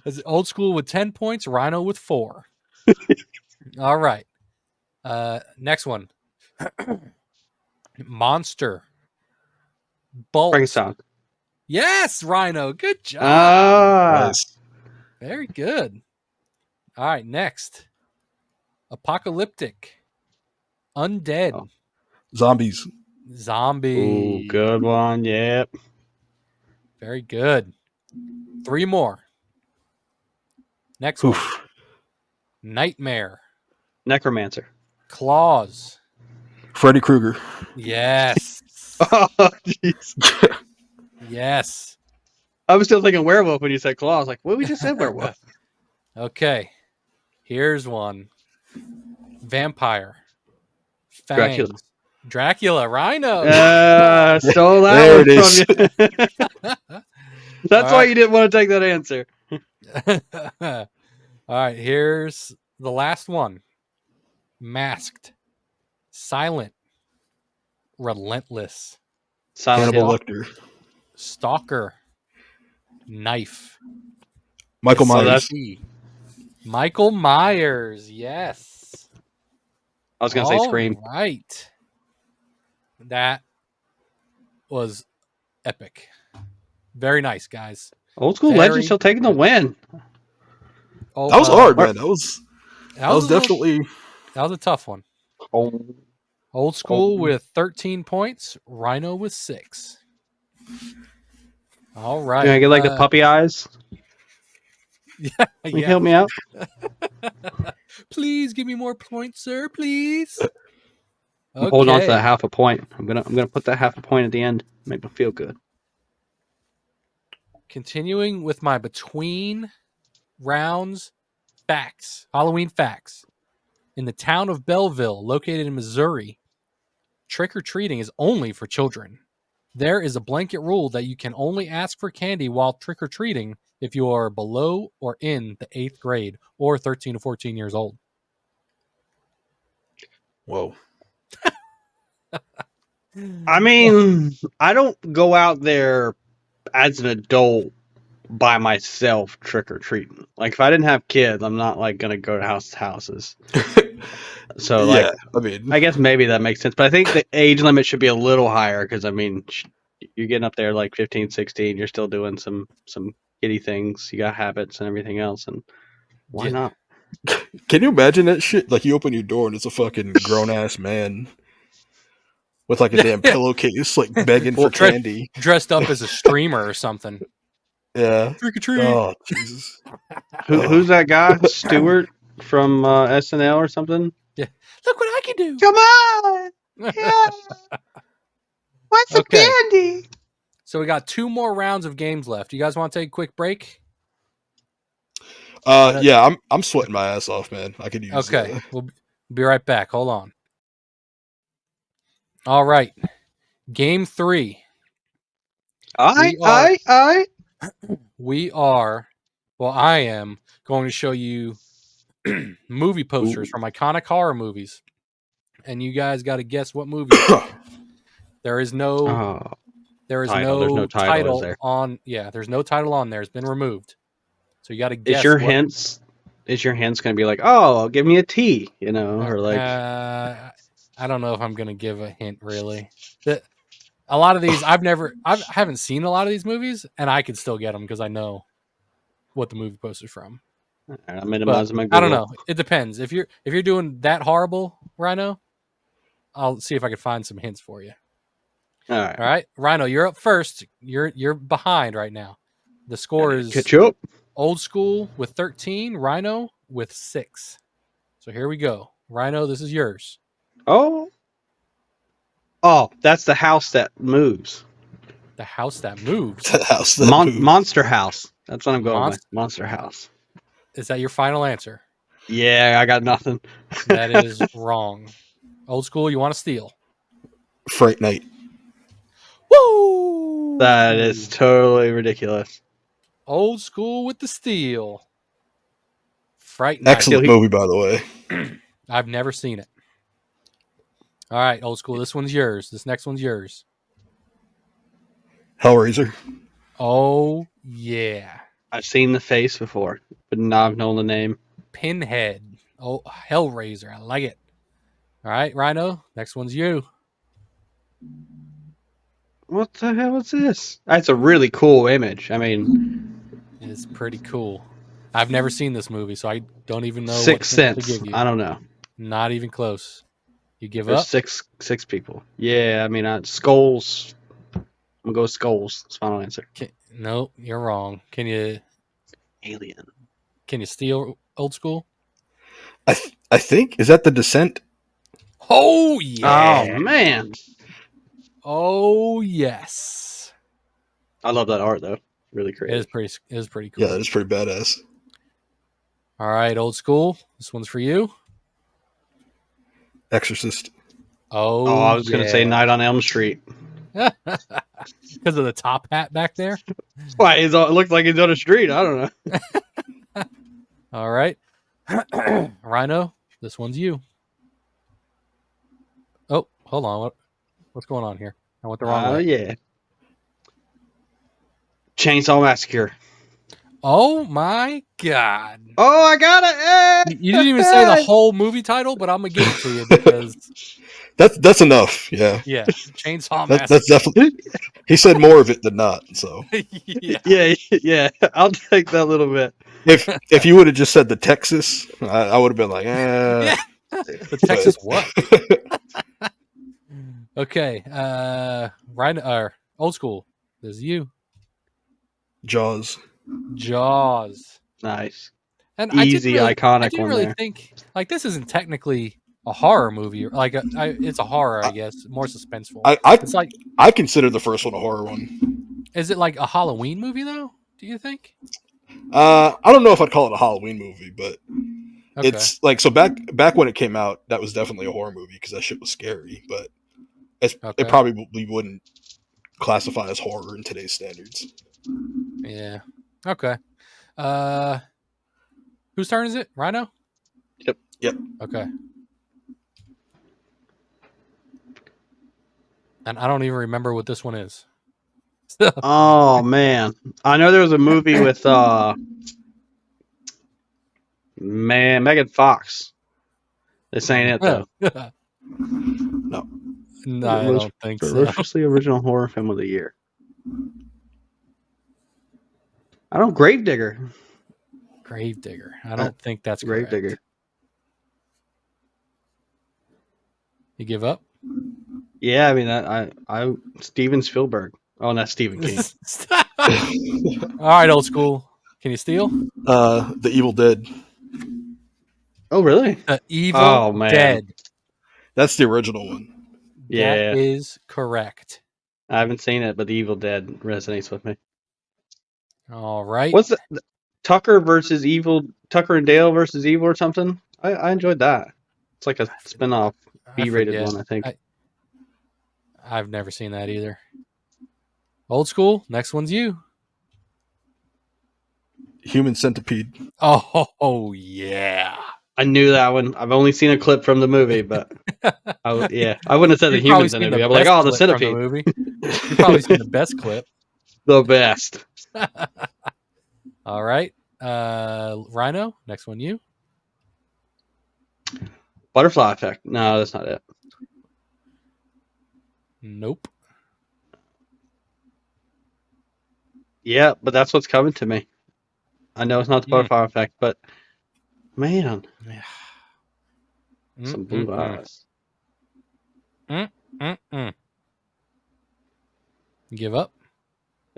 A: Is it Old School with 10 points, Ryno with 4. All right. Next one. Monster. Bolt.
C: Frankenstein.
A: Yes, Ryno. Good job.
B: Nice.
A: Very good. All right, next. Apocalyptic. Undead.
C: Oh.
B: Zombies.
A: Zombie.
C: Ooh, good one. Yep.
A: Very good. 3 more. Next one.
B: Oof.
A: Nightmare.
C: Necromancer.
A: Claws.
B: Freddy Krueger.
A: Yes.
C: Oh, jeez.
A: Yes.
C: I was still thinking werewolf when you said claw. I was like, what we just said werewolf?
A: Okay. Here's one. Vampire.
C: Dracula.
A: Fangs. Dracula. Ryno.
C: Stole that
B: There
C: one
B: it is.
C: from you. That's why you didn't want to take that answer.
A: All right. Here's the last one. Masked. Silent. Relentless.
C: Silent
B: Hannibal
C: Hill.
B: Lecter.
A: Stalker. Knife.
B: Michael
C: So
B: Myers.
C: that's-
A: Michael Myers. Yes.
C: I was going to say Scream.
A: Right. That was epic. Very nice, guys.
C: Old School
A: Very
C: Legend still taking the win.
A: Oh,
B: That was hard, man. That was
A: that
B: definitely.
A: that was a tough one. Old School with 13 points. Ryno with 6. All right.
C: Can I get like the puppy eyes? Can you help me out?
A: Please give me more points, sir. Please.
C: I'm holding on to that half a point. I'm gonna put that half a point at the end. Make me feel good.
A: Continuing with my between rounds facts, Halloween facts. In the town of Belleville, located in Missouri, trick-or-treating is only for children. There is a blanket rule that you can only ask for candy while trick-or-treating if you are below or in the 8th grade or 13 to 14 years old.
B: Whoa.
C: I mean, I don't go out there as an adult by myself trick or treating. Like if I didn't have kids, I'm not like gonna go to houses. So like,
B: Yeah, I mean,
C: I guess maybe that makes sense. But I think the age limit should be a little higher because I mean, you're getting up there like 15, 16. You're still doing some kiddie things. You got habits and everything else, and why
A: Yeah.
C: not?
B: can you imagine that shit? Like you open your door and it's a fucking grown ass man with like a damn
A: Yeah.
B: pillowcase, like begging
A: Well,
B: for candy.
A: dressed up as a streamer or something.
B: Yeah.
A: Trick or treat.
B: Oh Jesus.
C: Who's that guy? Stewart from SNL or something?
A: Yeah. Look what I can do.
C: Come on, yeah. Want some
A: Okay.
C: candy?
A: So we got 2 more rounds of games left. You guys want to take a quick break?
B: Yeah, I'm sweating my ass off, man. I could use.
A: Okay. We'll be right back. Hold on. All right. Game 3. We are, well, I am going to show you movie posters from iconic horror movies. And you guys got to guess what movie it is. There is no
C: There's no title, is there?
A: on, yeah, there's no title on there. It's been removed. So you got to
C: Is
A: guess
C: your
A: what.
C: hints? Is your hints going to be like, oh, give me a T, you know, or like?
A: I don't know if I'm going to give a hint really. A lot of these I haven't seen a lot of these movies, and I could still get them because I know what the movie poster's from.
C: I'm minimizing my Google.
A: I don't know. It depends. If you're doing that horrible, Ryno, I'll see if I can find some hints for you.
C: All right.
A: All right, Ryno, you're up first. You're behind right now. The score is
C: catch you up.
A: Old School with 13, Ryno with 6. So here we go. Ryno, this is yours.
C: Oh, that's the house that moves.
A: The house that moves.
B: The house that moves.
C: Monster House. That's what I'm going with. Monster House.
A: Is that your final answer?
C: Yeah, I got nothing.
A: That is wrong. Old School, you want to steal?
B: Fright Night.
A: Woo!
C: That is totally ridiculous.
A: Old School with the steal. Fright Night.
B: Excellent movie, by the way.
A: I've never seen it. All right, Old School, this one's yours. This next one's yours.
B: Hellraiser.
A: Oh, yeah.
C: I've seen the face before, but not known the name.
A: Pinhead. Oh, Hellraiser. I like it. All right, Ryno, next one's you.
C: What the hell is this? That's a really cool image. I mean,
A: It's pretty cool. I've never seen this movie, so I don't even know
C: Sixth
A: what to
C: Sense.
A: give you.
C: I don't know.
A: Not even close. You give
C: There's
A: up?
C: six people. Yeah, I mean, Skulls. I'm gonna go with Skulls. That's final answer.
A: No, you're wrong. Can you
C: Alien.
A: steal Old School?
B: I think is that The Descent.
A: Oh yeah.
C: Oh man.
A: Oh yes.
C: I love that art though. Really creative.
A: It is pretty cool.
B: Yeah, that is pretty badass.
A: All right, Old School. This one's for you.
B: Exorcist.
A: Oh,
C: I was gonna say Night on Elm Street.
A: Because of the top hat back there.
C: Why? It looks like he's on a street. I don't know.
A: All right. Ryno, this one's you. Oh, hold on. What's going on here? I went the wrong way.
C: Oh yeah. Chainsaw Massacre.
A: Oh my god.
C: Oh, I got it!
A: You didn't even say the whole movie title, but I'm gonna give it to you because
B: That's enough. Yeah.
A: yeah, Chainsaw Massacre.
B: That's definitely. He said more of it than not. So
C: yeah. I'll take that little bit.
B: if you would have just said the Texas, I would have been like,
A: Yeah. The Texas what? Okay. Old School. This is you.
B: Jaws.
A: Jaws.
C: Nice.
A: And
C: Easy, iconic
A: I didn't
C: one
A: really
C: there.
A: think like this isn't technically a horror movie. Like it's a horror, I guess, more suspenseful. It's like
B: I consider the first one a horror one.
A: Is it like a Halloween movie though? Do you think?
B: I don't know if I'd call it a Halloween movie, but
A: Okay.
B: it's like so back when it came out, that was definitely a horror movie because that shit was scary. But it probably wouldn't classify as horror in today's standards.
A: Yeah. Okay. Whose turn is it? Ryno?
B: Yep.
A: Okay. And I don't even remember what this one is.
C: Oh man, I know there was a movie with Megan Fox. This ain't it though.
B: No.
A: No, I
C: Most
A: don't think so.
C: ferociously original horror film of the year. I don't Gravedigger.
A: Gravedigger. I don't think that's
C: Gravedigger.
A: correct. You give up?
C: Yeah, I mean I Steven Spielberg. Oh, not Stephen King.
A: All right, Old School. Can you steal?
B: The Evil Dead.
C: Oh really?
A: The Evil
C: Oh man.
A: Dead.
B: That's the original one.
C: Yeah.
A: That is correct.
C: I haven't seen it, but The Evil Dead resonates with me.
A: All right.
C: What's the Tucker versus Evil? Tucker and Dale versus Evil or something? I enjoyed that. It's like a spin-off B-rated
A: forget.
C: one, I think.
A: I've never seen that either. Old School. Next one's you.
B: Human Centipede.
A: Oh yeah.
C: I knew that one. I've only seen a clip from the movie, but I wouldn't have said the
A: You've
C: human
A: probably seen
C: centipede.
A: the
C: I'm like,
A: best
C: oh, the
A: clip from the
C: centipede,
A: movie. You've probably seen the best clip.
C: the best.
A: All right. Rhino. Next one, you.
C: Butterfly Effect. No, that's not it.
A: Nope.
C: Yeah, but that's what's coming to me. I know it's not the Butterfly Effect, but man, some blue eyes.
A: Give up?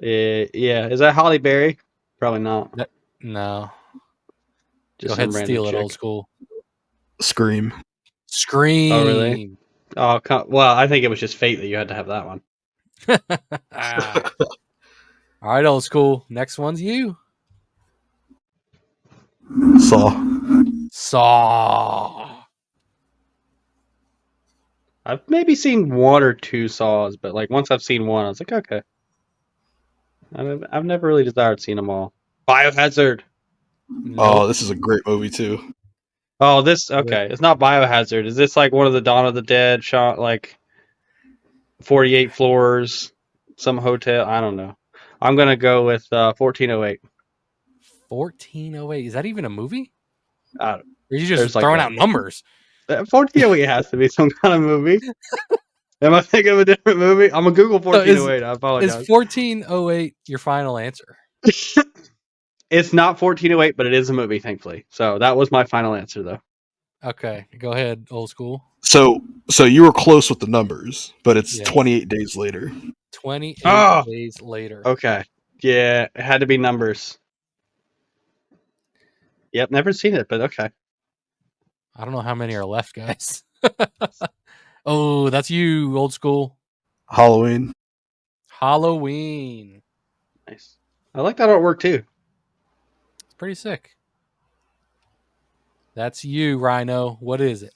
C: Yeah, is that Holly Berry? Probably not.
A: No.
C: Just
A: Go
C: some
A: ahead and
C: random
A: steal it,
C: chick.
A: Old School.
B: Scream.
A: Scream.
C: Oh, really? Oh, well, I think it was just fate that you had to have that one.
A: All right, Old School. Next one's you. Saw.
C: I've maybe seen one or two Saws, but like once I've seen one, I was like, okay. I've never really desired seeing them all. Biohazard.
A: Nope.
B: Oh, this is a great movie too.
C: Oh, this okay. It's not Biohazard. Is this like one of the Dawn of the Dead shot like 48 floors, some hotel? I don't know. I'm gonna go with 1408.
A: 1408. Is that even a movie?
C: Or
A: are you just
C: like
A: throwing out numbers?
C: 1408 has to be some kind of movie. Am I thinking of a different movie? I'm gonna Google 1408. I apologize.
A: Is 1408 your final answer?
C: It's not 1408, but it is a movie, thankfully. So that was my final answer, though.
A: Okay, go ahead, Old School.
B: So you were close with the numbers, but it's 28 days later.
A: 28 days later.
C: Okay. Yeah, it had to be numbers. Yep, never seen it, but okay.
A: I don't know how many are left, guys. Oh, that's you, Old School.
B: Halloween.
C: Nice. I like that artwork too.
A: It's pretty sick. That's you, Rhino. What is it?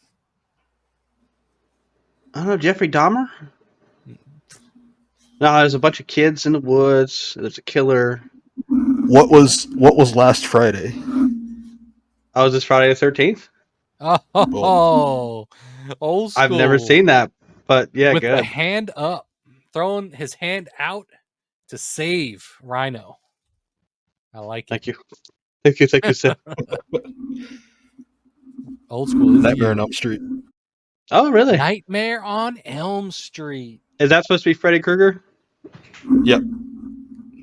C: I don't know, Jeffrey Dahmer? No, there's a bunch of kids in the woods. There's a killer.
B: What was last Friday?
C: Oh, is this Friday the 13th?
A: Oh, Old School.
C: I've never seen that, but yeah,
A: with
C: good.
A: the hand up, throwing his hand out to save Rhino. I like it.
C: Thank you, sir.
A: Old School.
B: Nightmare on Elm Street.
C: Oh, really?
A: Nightmare on Elm Street.
C: Is that supposed to be Freddy Krueger?
B: Yep.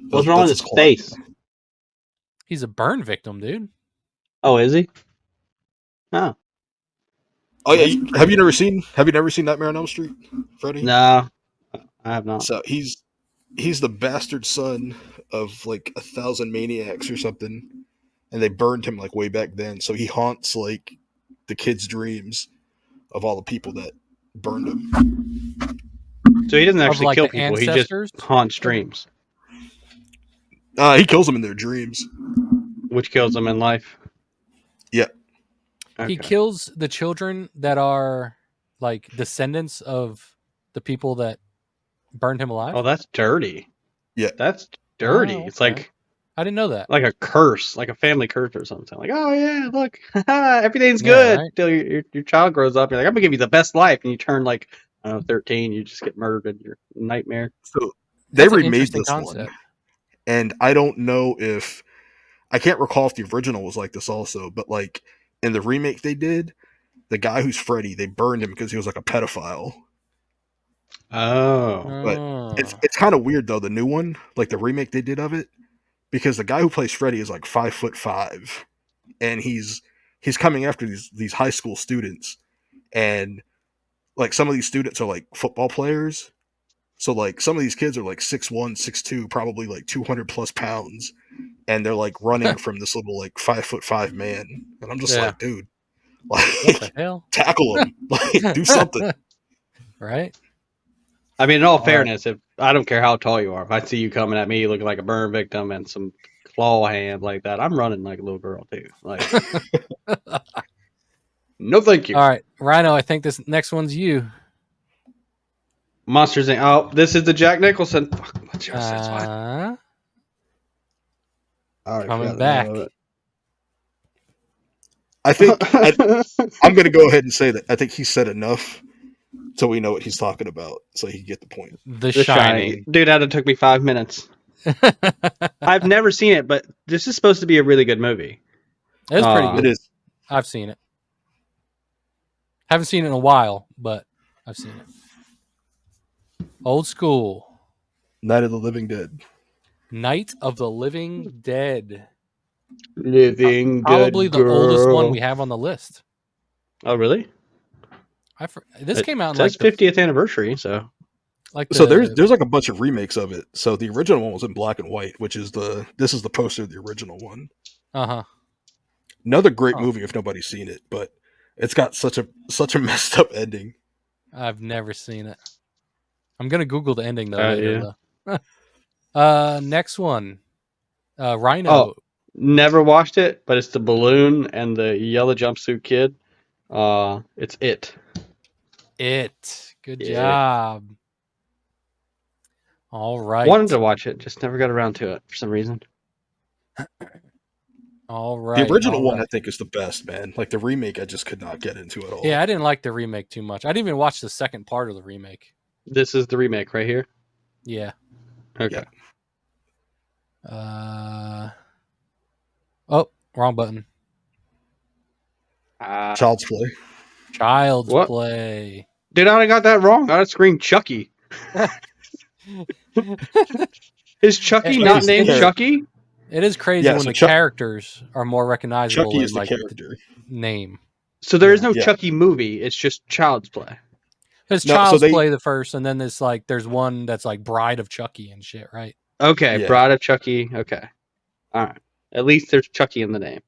C: What's wrong with his face?
A: He's a burn victim, dude.
C: Oh, is he? Oh.
B: Oh yeah. Have you never seen Nightmare on Elm Street, Freddy?
C: No, I have not.
B: So he's the bastard son of like 1,000 maniacs or something, and they burned him like way back then. So he haunts like the kids' dreams of all the people that burned him.
C: So he doesn't actually
A: like
C: kill
A: the
C: people.
A: ancestors?
C: He just haunts dreams.
B: He kills them in their dreams.
C: Which kills them in life.
B: Yep.
A: Okay. He kills the children that are like descendants of the people that burned him alive.
C: Oh, that's dirty.
B: Yeah.
C: That's dirty.
A: Oh, okay.
C: It's like
A: I didn't know that.
C: Like a curse, like a family curse or something. Like, oh yeah, look, everything's good till your child grows up. You're like, I'm gonna give you the best life, and you turn like I don't know 13, you just get murdered in your nightmare.
B: they
A: That's an
B: remade
A: interesting
B: this one,
A: concept.
B: and I don't know if I can't recall if the original was like this also, but like in the remake they did, the guy who's Freddy, they burned him because he was like a pedophile.
C: Oh.
B: But
A: Oh.
B: it's kind of weird though, the new one, like the remake they did of it, because the guy who plays Freddy is like 5'5", and he's coming after these high school students, and like some of these students are like football players. So like some of these kids are like 6'1", 6'2", probably like 200 plus pounds, and they're like running from this little like 5'5" man, and I'm just
A: Yeah.
B: like, dude,
A: What the
B: like
A: hell?
B: tackle him, like do something.
A: Right?
C: I mean, in all
A: All right.
C: fairness, if I don't care how tall you are, if I see you coming at me looking like a burn victim and some claw hand like that, I'm running like a little girl too. Like, no, thank you.
A: All right, Rhino. I think this next one's you.
C: Monsters Inc. Oh, this is the Jack Nicholson. Fuck, what's yours? It's fine.
A: Uh,
C: I already
A: coming
C: forgot the name
A: back.
B: I think
C: of it.
B: I'm going to go ahead and say that I think he said enough so we know what he's talking about, so he can get the point.
A: The
C: The
A: Shining.
C: Shining. Dude, that took me 5 minutes. I've never seen it, but this is supposed to be a really good movie.
A: It's pretty
C: Uh,
A: good.
B: It is.
A: I've seen it. Haven't seen it in a while, but I've seen it. Old School.
B: Night of the Living Dead.
A: Night of the Living Dead.
C: Living
A: Probably
C: Dead
A: the oldest one
C: Girl.
A: we have on the list.
C: Oh, really?
A: This
C: It
A: came out in
C: says
A: like the
C: 50th anniversary, so.
B: So there's like a bunch of remakes of it. So the original one was in black and white, which is this is the poster of the original one.
A: Uh-huh.
B: Another great
A: Oh.
B: movie if nobody's seen it, but it's got such a messed up ending.
A: I've never seen it. I'm gonna Google the ending though later
C: Yeah.
A: though. Next one. Rhino.
C: Oh, never watched it, but it's the balloon and the yellow jumpsuit kid. It's It.
A: It. Good
C: Yeah.
A: job. All right.
C: Wanted to watch it, just never got around to it for some reason.
A: All right.
B: The original
A: all
B: one
A: right.
B: I think is the best, man. Like the remake, I just could not get into at all.
A: Yeah, I didn't like the remake too much. I didn't even watch the second part of the remake.
C: This is the remake right here.
A: Yeah.
C: Okay.
A: Oh, wrong button.
B: Child's Play.
A: Child's
C: What?
A: Play.
C: Dude, I got that wrong. I screamed Chucky. Is Chucky
A: It
C: not
B: is
C: named
B: the
C: Chucky?
A: It is crazy
B: Yeah,
A: when
B: so
A: the characters are more recognizable
B: Chucky
A: than
B: is the
A: like
B: character.
A: name.
C: So there is no
B: Yeah.
C: Chucky movie. It's just Child's Play.
A: It's
B: No, so
A: Child's
B: they-
A: Play the first, and then there's one that's like Bride of Chucky and shit, right?
C: Okay,
B: Yeah.
C: Bride of Chucky. Okay. All right. At least there's Chucky in the name.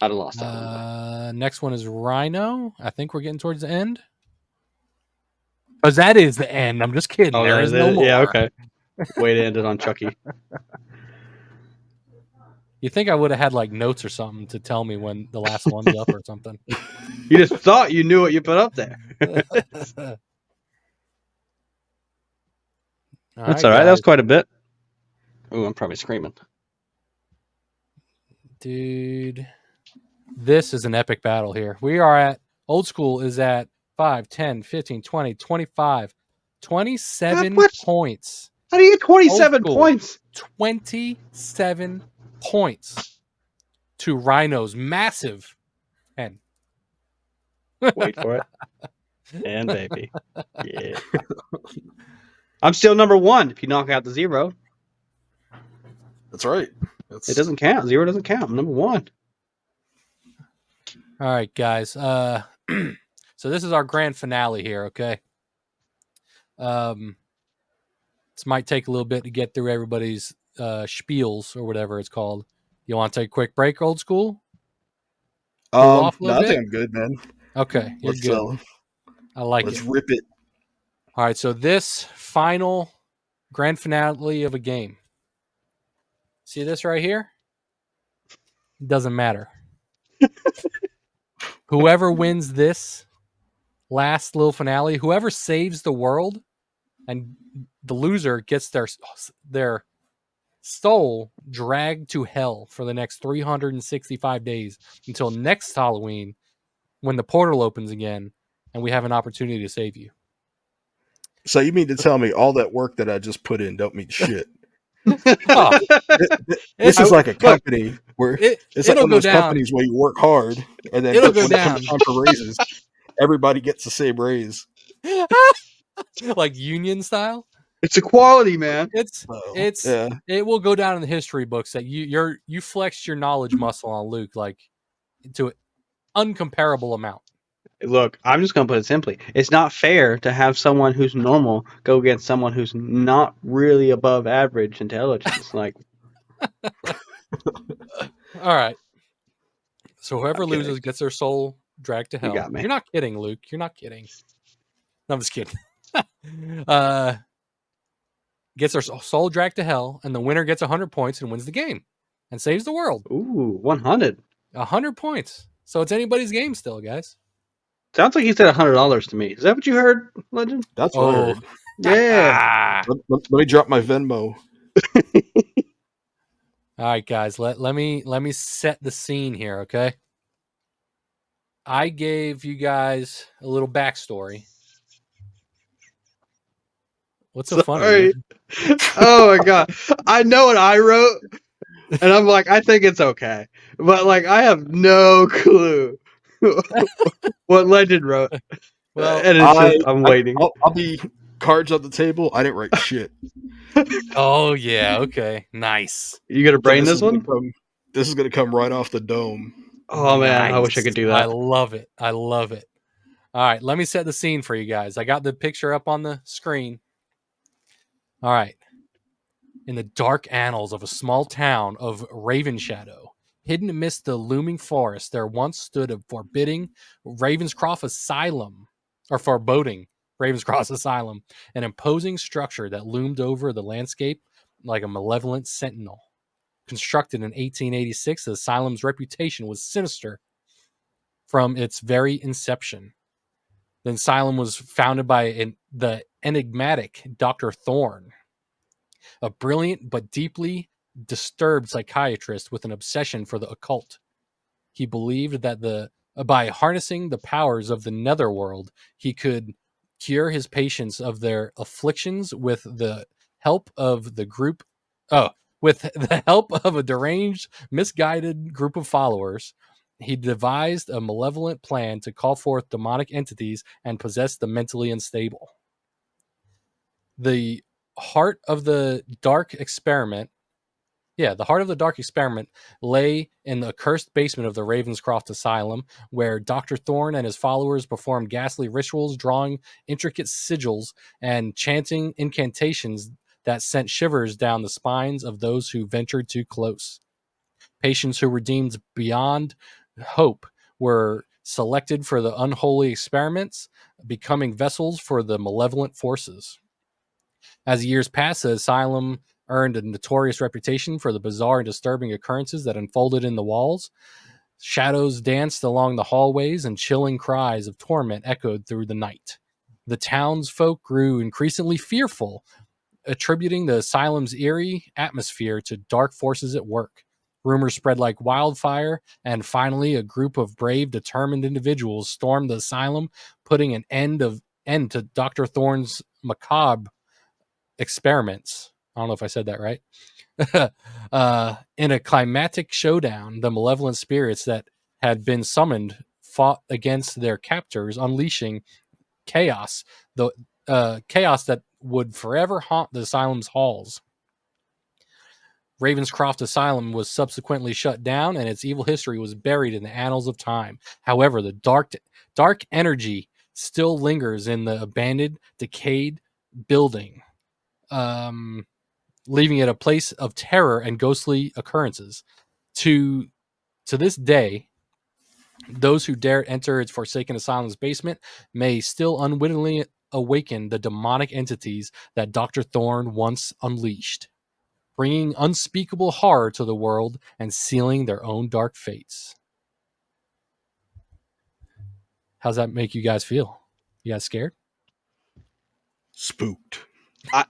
C: I'd have lost that one.
A: Next one is Rhino. I think we're getting towards the end. Because that is the end. I'm just kidding. There is no more.
C: Yeah, okay. Way to end it on Chucky.
A: You think I would have had like notes or something to tell me when the last one's up or something?
C: You just thought you knew what you put up there. That's all right. That was quite a bit. Oh, I'm probably screaming.
A: Dude, this is an epic battle here. We are at Old School is at 5, 10, 15, 20, 25, 27
C: What?
A: points.
C: How do you get 27
A: Old School.
C: points?
A: 27 points to Rhino's massive 10.
C: Wait for it. And baby. Yeah. I'm still number one if you knock out the zero.
B: That's right.
C: It doesn't count. Zero doesn't count. I'm number one.
A: All right, guys. So this is our grand finale here, okay? This might take a little bit to get through everybody's spiels or whatever it's called. You want to take a quick break, Old School? Cool off a
B: No,
A: little
B: I think
A: bit?
B: I'm good, man.
A: Okay, you're
B: Let's
A: good. I like
B: let's
A: it.
B: rip it.
A: All right, so this final grand finale of a game. See this right here? Doesn't matter. Whoever wins this last little finale, whoever saves the world, and the loser gets their soul dragged to hell for the next 365 days until next Halloween when the portal opens again and we have an opportunity to save you.
B: So you mean to tell me all that work that I just put in don't mean shit?
A: Oh,
B: This
A: it,
B: is like a
C: Look,
B: company where
A: it
B: it's like
A: it'll
B: one of
A: go
B: those
A: down.
B: companies where you work hard, and then
A: It'll go
B: when it comes
A: down.
B: time for raises, everybody gets the same raise.
A: Like union style.
C: it's equality, man.
A: It's
B: So
A: it's
B: yeah,
A: it will go down in the history books that you flexed your knowledge muscle on Luke like to an uncomparable amount.
C: Look, I'm just gonna put it simply. It's not fair to have someone who's normal go against someone who's not really above average intelligence. Like,
A: All right. So
C: I'm
A: whoever
C: kidding.
A: loses gets their soul dragged to
C: You
A: hell.
C: got me.
A: You're not kidding, Luke. You're not kidding. No, I'm just kidding. uh, gets their soul dragged to hell, and the winner gets 100 points and wins the game and saves the world.
C: Ooh, 100.
A: 100 points. So it's anybody's game still, guys.
C: Sounds like he said $100 to me. Is that what you heard, Legend?
B: that's what I
A: Oh,
B: heard.
C: Yeah.
B: Let me drop my Venmo.
A: all right, guys. Let me set the scene here, okay? I gave you guys a little backstory. What's so funny,
C: Sorry.
A: dude?
C: Oh my god. I know what I wrote, and I'm like, I think it's okay. But like I have no clue what Legend wrote.
A: Well,
C: And it's just I'm waiting.
B: I'll be cards on the table. I didn't write shit.
A: oh yeah, okay, nice,
C: You gonna
B: So
C: brain this one?
B: this is gonna come right off the dome.
C: Oh man, I wish I
A: nice.
C: could do
A: I
C: that.
A: love it. I love it. All right, let me set the scene for you guys. I got the picture up on the screen. All right. In the dark annals of a small town of Ravenshadow, hidden amidst the looming forest, there once stood a forbidding Ravenscroft Asylum, or foreboding Ravenscroft Asylum, an imposing structure that loomed over the landscape like a malevolent sentinel. Constructed in 1886, the asylum's reputation was sinister from its very inception. The asylum was founded by the enigmatic Dr. Thorne, a brilliant but deeply disturbed psychiatrist with an obsession for the occult. He believed that by harnessing the powers of the netherworld, he could cure his patients of their afflictions with the help of the group oh, with the help of a deranged, misguided group of followers. He devised a malevolent plan to call forth demonic entities and possess the mentally unstable. The heart of the dark experiment the heart of the dark experiment lay in the accursed basement of the Ravenscroft Asylum, where Dr. Thorne and his followers performed ghastly rituals, drawing intricate sigils and chanting incantations that sent shivers down the spines of those who ventured too close. Patients who were deemed beyond hope were selected for the unholy experiments, becoming vessels for the malevolent forces. As years passed, the asylum earned a notorious reputation for the bizarre and disturbing occurrences that unfolded in the walls. Shadows danced along the hallways, and chilling cries of torment echoed through the night. The townsfolk grew increasingly fearful, attributing the asylum's eerie atmosphere to dark forces at work. Rumors spread like wildfire, and finally, a group of brave, determined individuals stormed the asylum, putting an end to Dr. Thorne's macabre experiments. I don't know if I said that right. In a climatic showdown, the malevolent spirits that had been summoned fought against their captors, unleashing chaos, the chaos that would forever haunt the asylum's halls. Ravenscroft Asylum was subsequently shut down, and its evil history was buried in the annals of time. However, the dark energy still lingers in the abandoned, decayed building. Leaving it a place of terror and ghostly occurrences. To this day, those who dare enter its forsaken asylum's basement may still unwittingly awaken the demonic entities that Dr. Thorne once unleashed, bringing unspeakable horror to the world and sealing their own dark fates. How's that make you guys feel? You guys scared?
B: Spooked.
C: I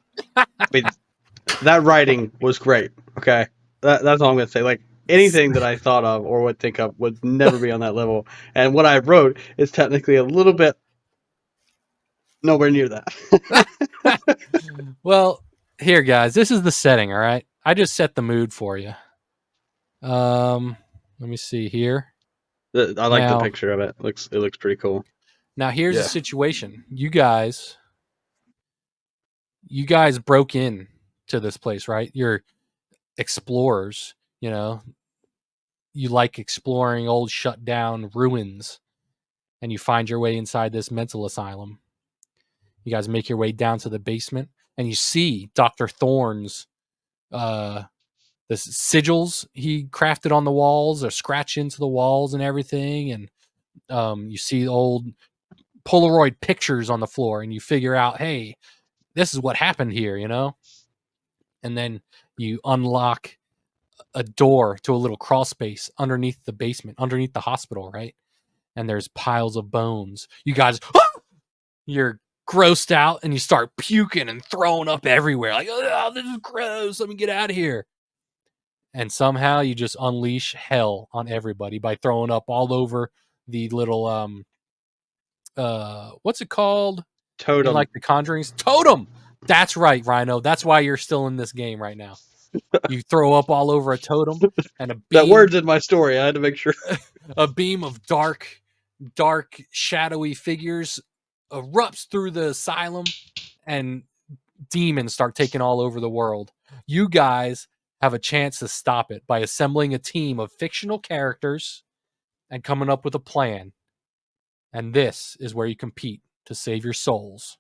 C: mean, that writing was great. Okay, that's all I'm gonna say. Like anything that I thought of or would think of would never be on that level. And what I wrote is technically a little bit Nowhere near that.
A: Well, here, guys, this is the setting. All right, I just set the mood for you. Let me see here.
C: I like the
A: Now,
C: picture of it. It looks pretty cool.
A: here's the
B: Yeah.
A: situation. You guys broke in to this place, right? You're explorers. You know, you like exploring old shut down ruins, and you find your way inside this mental asylum. You guys make your way down to the basement, and you see Dr. Thorne's the sigils he crafted on the walls or scratch into the walls and everything. And you see old Polaroid pictures on the floor, and you figure out, hey, this is what happened here, you know? And then you unlock a door to a little crawl space underneath the basement, underneath the hospital, right? And there's piles of bones. You guys, you're grossed out and you start puking and throwing up everywhere. Like, oh, this is gross. Let me get out of here. And somehow you just unleash hell on everybody by throwing up all over the little what's it called in
C: Totem.
A: like the Conjurings? Totem. That's right, Ryno. That's why you're still in this game right now. You throw up all over a totem, and
C: That word's in my story. I had to make sure.
A: a beam of dark, shadowy figures erupts through the asylum, and demons start taking all over the world. You guys have a chance to stop it by assembling a team of fictional characters and coming up with a plan. And this is where you compete to save your souls.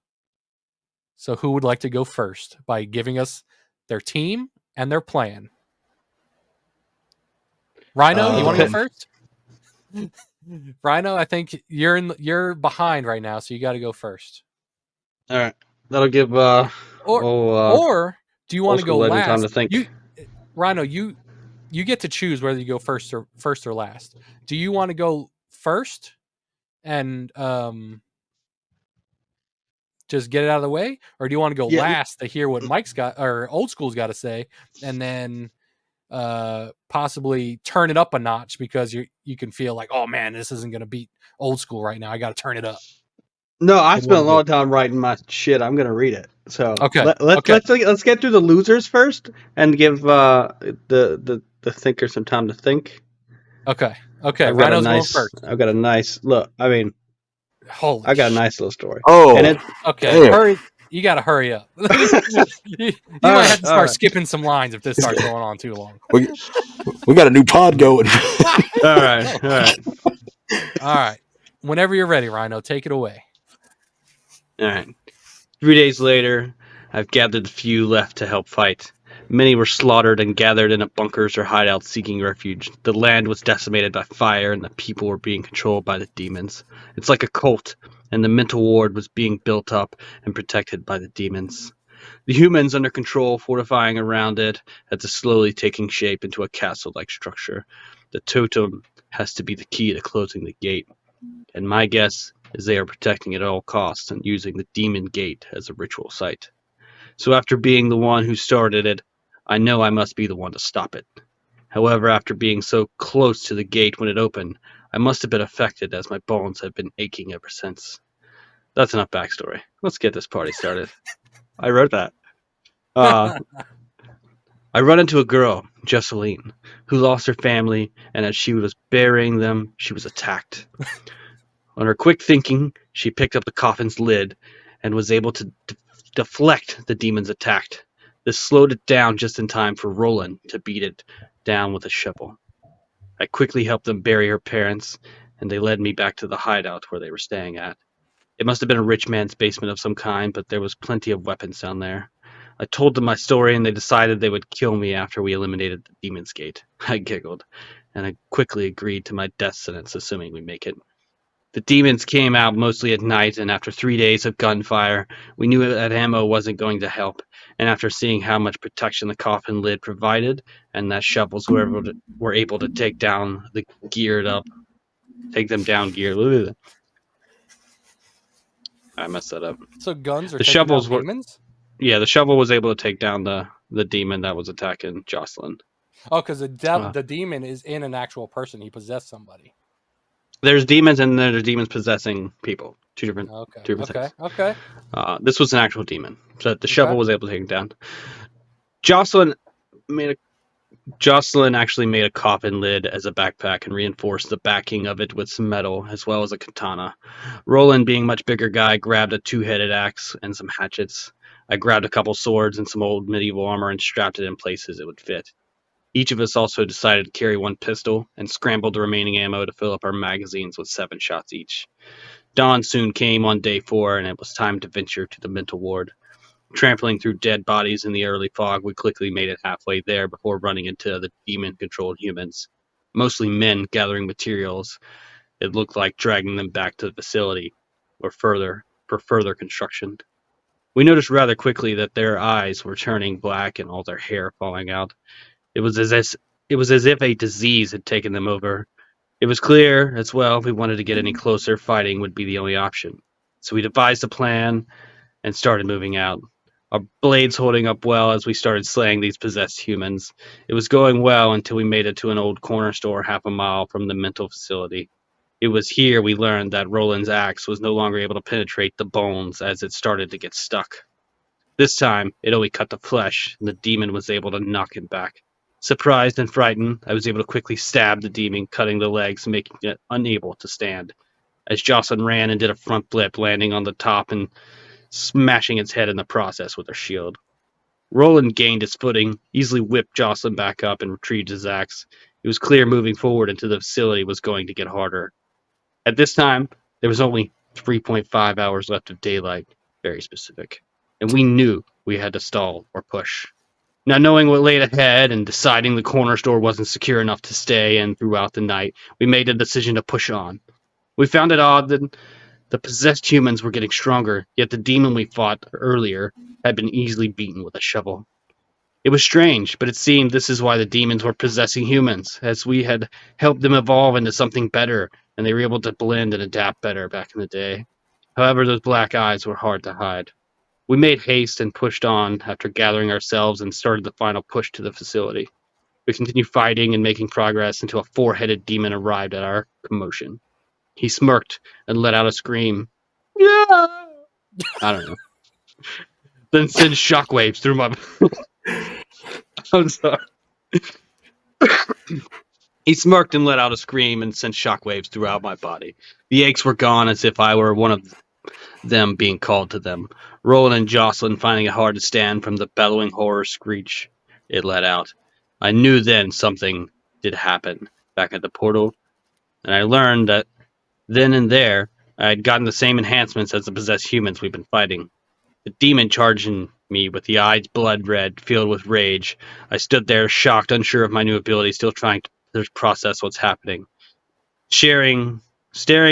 A: So who would like to go first by giving us their team and their plan? Ryno, you want to go first? Ryno, I think you're behind right now, so you got to go first.
C: All right, that'll give
A: Or do you want to go
C: Legend
A: last?
C: time to think.
A: Ryno, you get to choose whether you go first or last. Do you want to go first and just get it out of the way, or do you want to go last to hear what Mike's got or Old School's got to say, and then possibly turn it up a notch because you can feel like, oh man, this isn't going to beat Old School right now. I got to turn it up.
C: No, I spent a lot of time writing my shit. I'm gonna read it. So
A: okay,
C: let's get through the losers first and give the thinker some time to think.
A: Okay. Ryno's going first.
C: I've got a nice look. I mean,
A: holy!
C: I got a nice little story.
B: Oh,
C: and
A: okay. Hurry! You got to hurry up. you might have to start skipping some lines if this starts going on too long.
B: We got a new pod going.
C: All right.
A: Whenever you're ready, Ryno, take it away.
C: All right. 3 days later, I've gathered the few left to help fight. Many were slaughtered and gathered in bunkers or hideouts seeking refuge. The land was decimated by fire, and the people were being controlled by the demons. It's like a cult, and the mental ward was being built up and protected by the demons. The humans under control, fortifying around it, as it's slowly taking shape into a castle-like structure. The totem has to be the key to closing the gate, and my guess is they are protecting it at all costs and using the demon gate as a ritual site. So after being the one who started it, I know I must be the one to stop it. However, after being so close to the gate when it opened, I must have been affected as my bones have been aching ever since. That's enough backstory. Let's get this party started. I wrote that. I run into a girl, Jesseline, who lost her family, and as she was burying them, she was attacked. On her quick thinking, she picked up the coffin's lid and was able to deflect the demon's attack. This slowed it down just in time for Roland to beat it down with a shovel. I quickly helped them bury her parents, and they led me back to the hideout where they were staying at. It must have been a rich man's basement of some kind, but there was plenty of weapons down there. I told them my story, and they decided they would kill me after we eliminated the demon's gate. I giggled, and I quickly agreed to my death sentence, assuming we make it. The demons came out mostly at night, and after 3 days of gunfire, we knew that ammo wasn't going to help. And after seeing how much protection the coffin lid provided, and that shovels were able to take down the take them down geared. I messed that up.
A: So guns are
C: the
A: taking
C: shovels
A: down
C: were
A: demons?
C: Yeah, the shovel was able to take down the demon that was attacking Jocelyn.
A: Oh, because the demon is in an actual person. He possessed somebody.
C: There's demons and there's demons possessing people. Two different things.
A: Okay.
C: This was an actual demon, so the shovel
A: Okay.
C: was able to take him down. Jocelyn Jocelyn actually made a coffin lid as a backpack and reinforced the backing of it with some metal as well as a katana. Roland, being a much bigger guy, grabbed a two-headed axe and some hatchets. I grabbed a couple swords and some old medieval armor and strapped it in places it would fit. Each of us also decided to carry one pistol and scrambled the remaining ammo to fill up our magazines with 7 shots each. Dawn soon came on day 4, and it was time to venture to the mental ward. Trampling through dead bodies in the early fog, we quickly made it halfway there before running into the demon-controlled humans. Mostly men gathering materials. It looked like dragging them back to the facility, or for further construction. We noticed rather quickly that their eyes were turning black and all their hair falling out. It was as if a disease had taken them over. It was clear, as well, if we wanted to get any closer, fighting would be the only option. So we devised a plan and started moving out. Our blades holding up well as we started slaying these possessed humans. It was going well until we made it to an old corner store half a mile from the mental facility. It was here we learned that Roland's axe was no longer able to penetrate the bones as it started to get stuck. This time, it only cut the flesh, and the demon was able to knock him back. Surprised and frightened, I was able to quickly stab the demon, cutting the legs, making it unable to stand. As Jocelyn ran and did a front flip, landing on the top and smashing its head in the process with her shield. Roland gained his footing, easily whipped Jocelyn back up, and retrieved his axe. It was clear moving forward into the facility was going to get harder. At this time, there was only 3.5 hours left of daylight, very specific, and we knew we had to stall or push. Not knowing what lay ahead and deciding the corner store wasn't secure enough to stay in throughout the night, we made the decision to push on. We found it odd that the possessed humans were getting stronger, yet the demon we fought earlier had been easily beaten with a shovel. It was strange, but it seemed this is why the demons were possessing humans, as we had helped them evolve into something better, and they were able to blend and adapt better back in the day. However, those black eyes were hard to hide. We made haste and pushed on after gathering ourselves and started the final push to the facility. We continued fighting and making progress until a 4-headed demon arrived at our commotion. He smirked and let out a scream. Yeah! I don't know. Then sent shockwaves through my... I'm sorry. He smirked and let out a scream and sent shockwaves throughout my body. The aches were gone as if I were one of them being called to them. Roland and Jocelyn finding it hard to stand from the bellowing horror screech it let out. I knew then something did happen back at the portal, and I learned that then and there I had gotten the same enhancements as the possessed humans we've been fighting. The demon charging me with the eyes blood red, filled with rage. I stood there, shocked, unsure of my new ability, still trying to process what's happening. Staring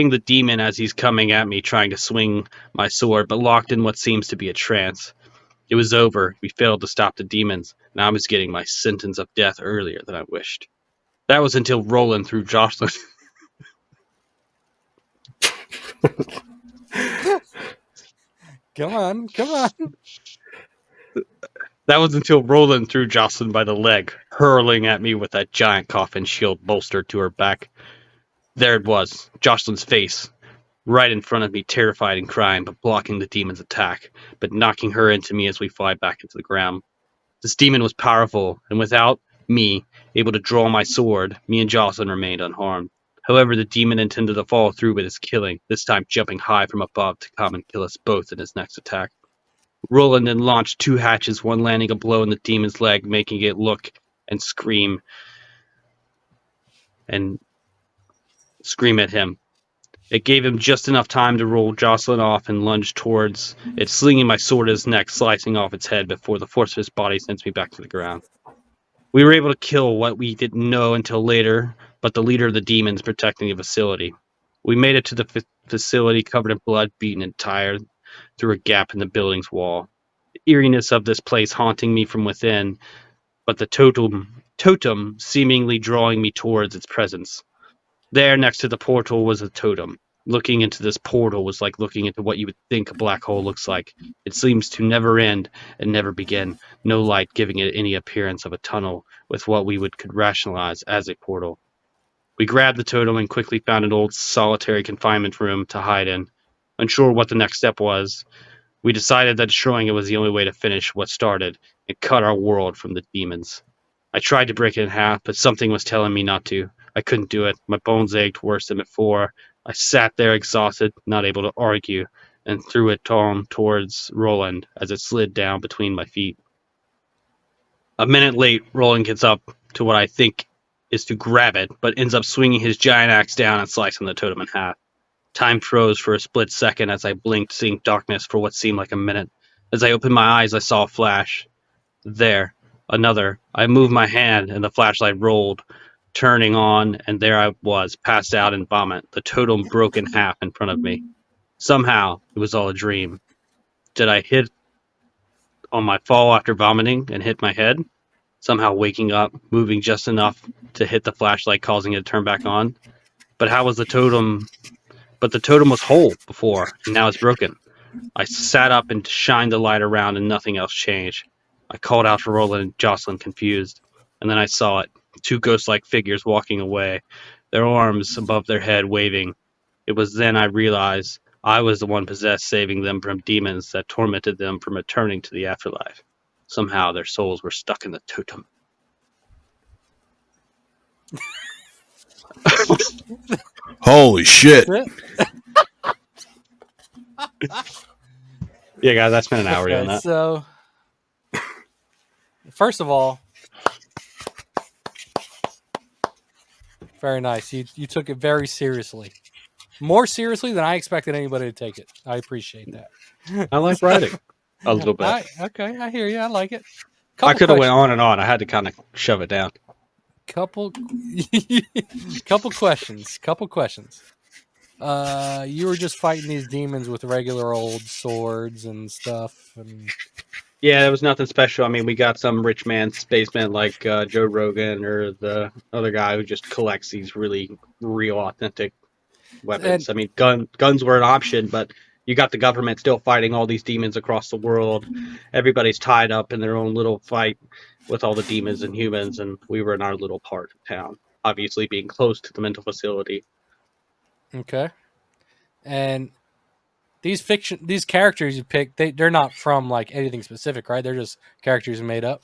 C: the demon as he's coming at me, trying to swing my sword, but locked in what seems to be a trance. It was over. We failed to stop the demons, and I was getting my sentence of death earlier than I wished. That was until Roland threw Jocelyn.
A: Come on.
C: That was until Roland threw Jocelyn by the leg, hurling at me with that giant coffin shield bolstered to her back. There it was, Jocelyn's face, right in front of me, terrified and crying, but blocking the demon's attack, but knocking her into me as we fly back into the ground. This demon was powerful, and without me able to draw my sword, me and Jocelyn remained unharmed. However, the demon intended to follow through with his killing, this time jumping high from above to come and kill us both in his next attack. Roland then launched 2 hatches, one landing a blow in the demon's leg, making it look and scream at him. It gave him just enough time to roll Jocelyn off and lunge towards it, slinging my sword at his neck, slicing off its head before the force of his body sends me back to the ground. We were able to kill what we didn't know until later, but the leader of the demons protecting the facility. We made it to the facility covered in blood, beaten and tired through a gap in the building's wall. The eeriness of this place haunting me from within, but the totem seemingly drawing me towards its presence. There, next to the portal, was a totem. Looking into this portal was like looking into what you would think a black hole looks like. It seems to never end and never begin, no light giving it any appearance of a tunnel with what we could rationalize as a portal. We grabbed the totem and quickly found an old solitary confinement room to hide in. Unsure what the next step was, we decided that destroying it was the only way to finish what started and cut our world from the demons. I tried to break it in half, but something was telling me not to. I couldn't do it. My bones ached worse than before. I sat there exhausted, not able to argue, and threw it on towards Roland as it slid down between my feet. A minute late, Roland gets up to what I think is to grab it, but ends up swinging his giant axe down and slicing the totem in half. Time froze for a split second as I blinked, seeing darkness for what seemed like a minute. As I opened my eyes, I saw a flash. There, another. I moved my hand, and the flashlight rolled, turning on, and there I was, passed out in vomit, the totem broke in half in front of me. Somehow, it was all a dream. Did I hit on my fall after vomiting and hit my head? Somehow waking up, moving just enough to hit the flashlight, causing it to turn back on? But how was the totem? But the totem was whole before, and now it's broken. I sat up and shined the light around, and nothing else changed. I called out for Roland and Jocelyn, confused, and then I saw it. Two ghost-like figures walking away, their arms above their head waving. It was then I realized I was the one possessed, saving them from demons that tormented them from returning to the afterlife. Somehow their souls were stuck in the totem.
B: Holy shit!
A: That's it.
C: Yeah, guys, I spent an hour doing
A: Okay,
C: that.
A: so first of all, very nice. You took it very seriously, more seriously than I expected anybody to take it. I appreciate that.
C: I like writing a little bit.
A: Okay, I hear you. I like it.
C: I
A: Couple
C: could have went
A: questions.
C: on and on. I had to kind of shove it down.
A: Couple couple questions. You were just fighting these demons with regular old swords and stuff, and
C: Yeah, there was nothing special. I mean, we got some rich man spaceman like Joe Rogan or the other guy who just collects these really real, authentic weapons. I mean, guns were an option, but you got the government still fighting all these demons across the world. Everybody's tied up in their own little fight with all the demons and humans, and we were in our little part of town, obviously being close to the mental facility.
A: okay. And these characters you pick, they're not from like anything specific, right? They're just characters you made up.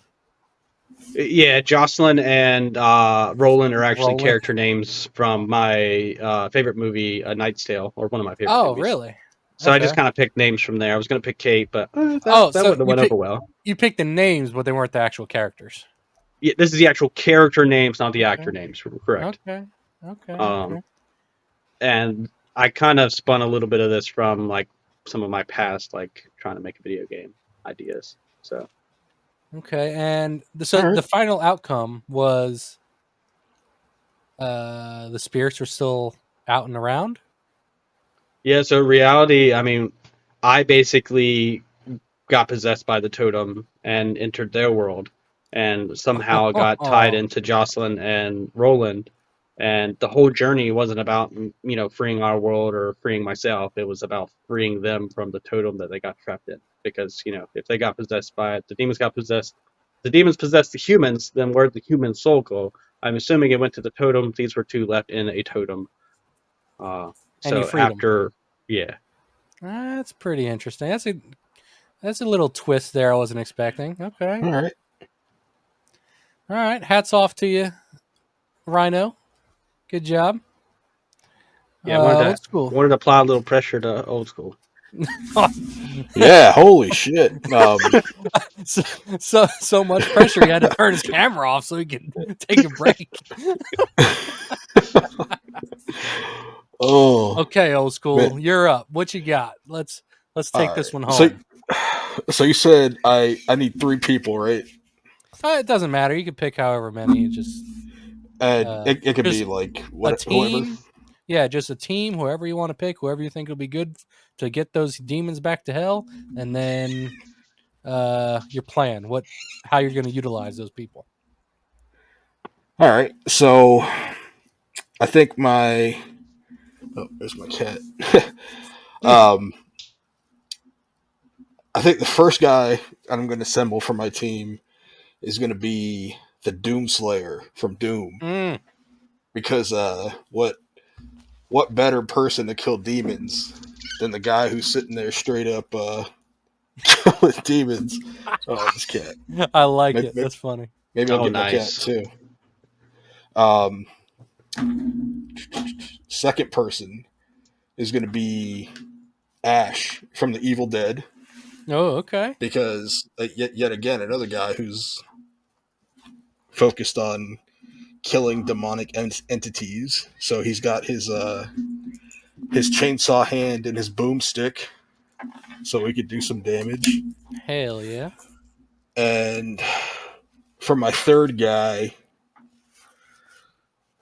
C: Yeah, Jocelyn and Roland are actually
A: Roland.
C: character names from my favorite movie, A Knight's Tale, or one of my favorite
A: Oh,
C: movies.
A: really?
C: So I
A: Okay.
C: just kind of picked names from there. I was going to pick Kate, but
A: Oh,
C: that
A: so
C: wouldn't have went over well.
A: you picked the names, but they weren't the actual characters.
C: Yeah, this is the actual character names, not the
A: Okay.
C: actor names. Correct.
A: Okay. Okay.
C: Um, and I kind of spun a little bit of this from like some of my past, like trying to make a video game ideas. So
A: Okay. And
B: All right.
A: the final outcome was the spirits were still out and around.
C: yeah, so reality. I mean, I basically got possessed by the totem and entered their world, and somehow got tied into Jocelyn and Roland. And the whole journey wasn't about freeing our world or freeing myself. It was about freeing them from the totem that they got trapped in. Because if they got possessed by it, the demons got possessed. The demons possessed the humans. Then where'd the human soul go? I'm assuming it went to the totem. These were two left in a totem.
A: And you
C: So
A: freed them.
C: after, yeah.
A: That's pretty interesting. That's a little twist there I wasn't expecting. Okay.
B: All right.
A: All right. Hats off to you, Rhino. Good job.
C: Yeah,
A: Old school.
C: wanted to apply a little pressure to old school.
B: Yeah. Holy shit.
A: So much pressure he had to turn his camera off so he could take a break.
B: Oh.
A: Okay, old school,
B: Man.
A: you're up. What you got? Let's take this one home.
B: So you said I need 3 people, right?
A: It doesn't matter. You can pick however many. Just
B: It could
A: just
B: be like
A: a
B: whoever.
A: team. Yeah, just a team. Whoever you want to pick, whoever you think will be good to get those demons back to hell, and then your plan. How you're going to utilize those people.
B: All right. So I think there's my cat. I think the first guy I'm going to assemble for my team is going to be the Doomslayer from Doom.
A: Mm.
B: because what better person to kill demons than the guy who's sitting there straight up killing demons? Oh, this cat.
A: I like
B: Maybe,
A: it. That's funny.
B: maybe I'll
C: Oh,
B: get my cat
C: nice.
B: too. Um, second person is going to be Ash from the Evil Dead,
A: Oh, okay.
B: because yet again another guy who's focused on killing demonic entities. So he's got his chainsaw hand and his boomstick, so he could do some damage.
A: Hell yeah.
B: And for my third guy,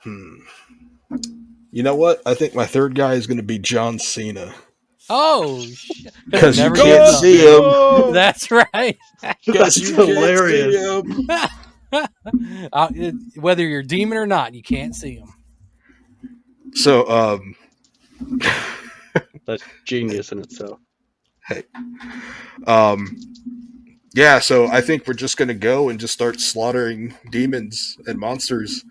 B: you know what? I think my third guy is going to be John Cena.
A: Oh shit! Because
B: Because
A: he
B: you
A: never
B: can't
A: gets up.
B: see him.
A: That's right.
B: Because
C: That's
B: you
C: hilarious.
B: can't see him.
A: Whether you're a demon or not, you can't see him.
B: So,
C: That's genius in itself.
B: hey, yeah. So I think we're just going to go and just start slaughtering demons and monsters.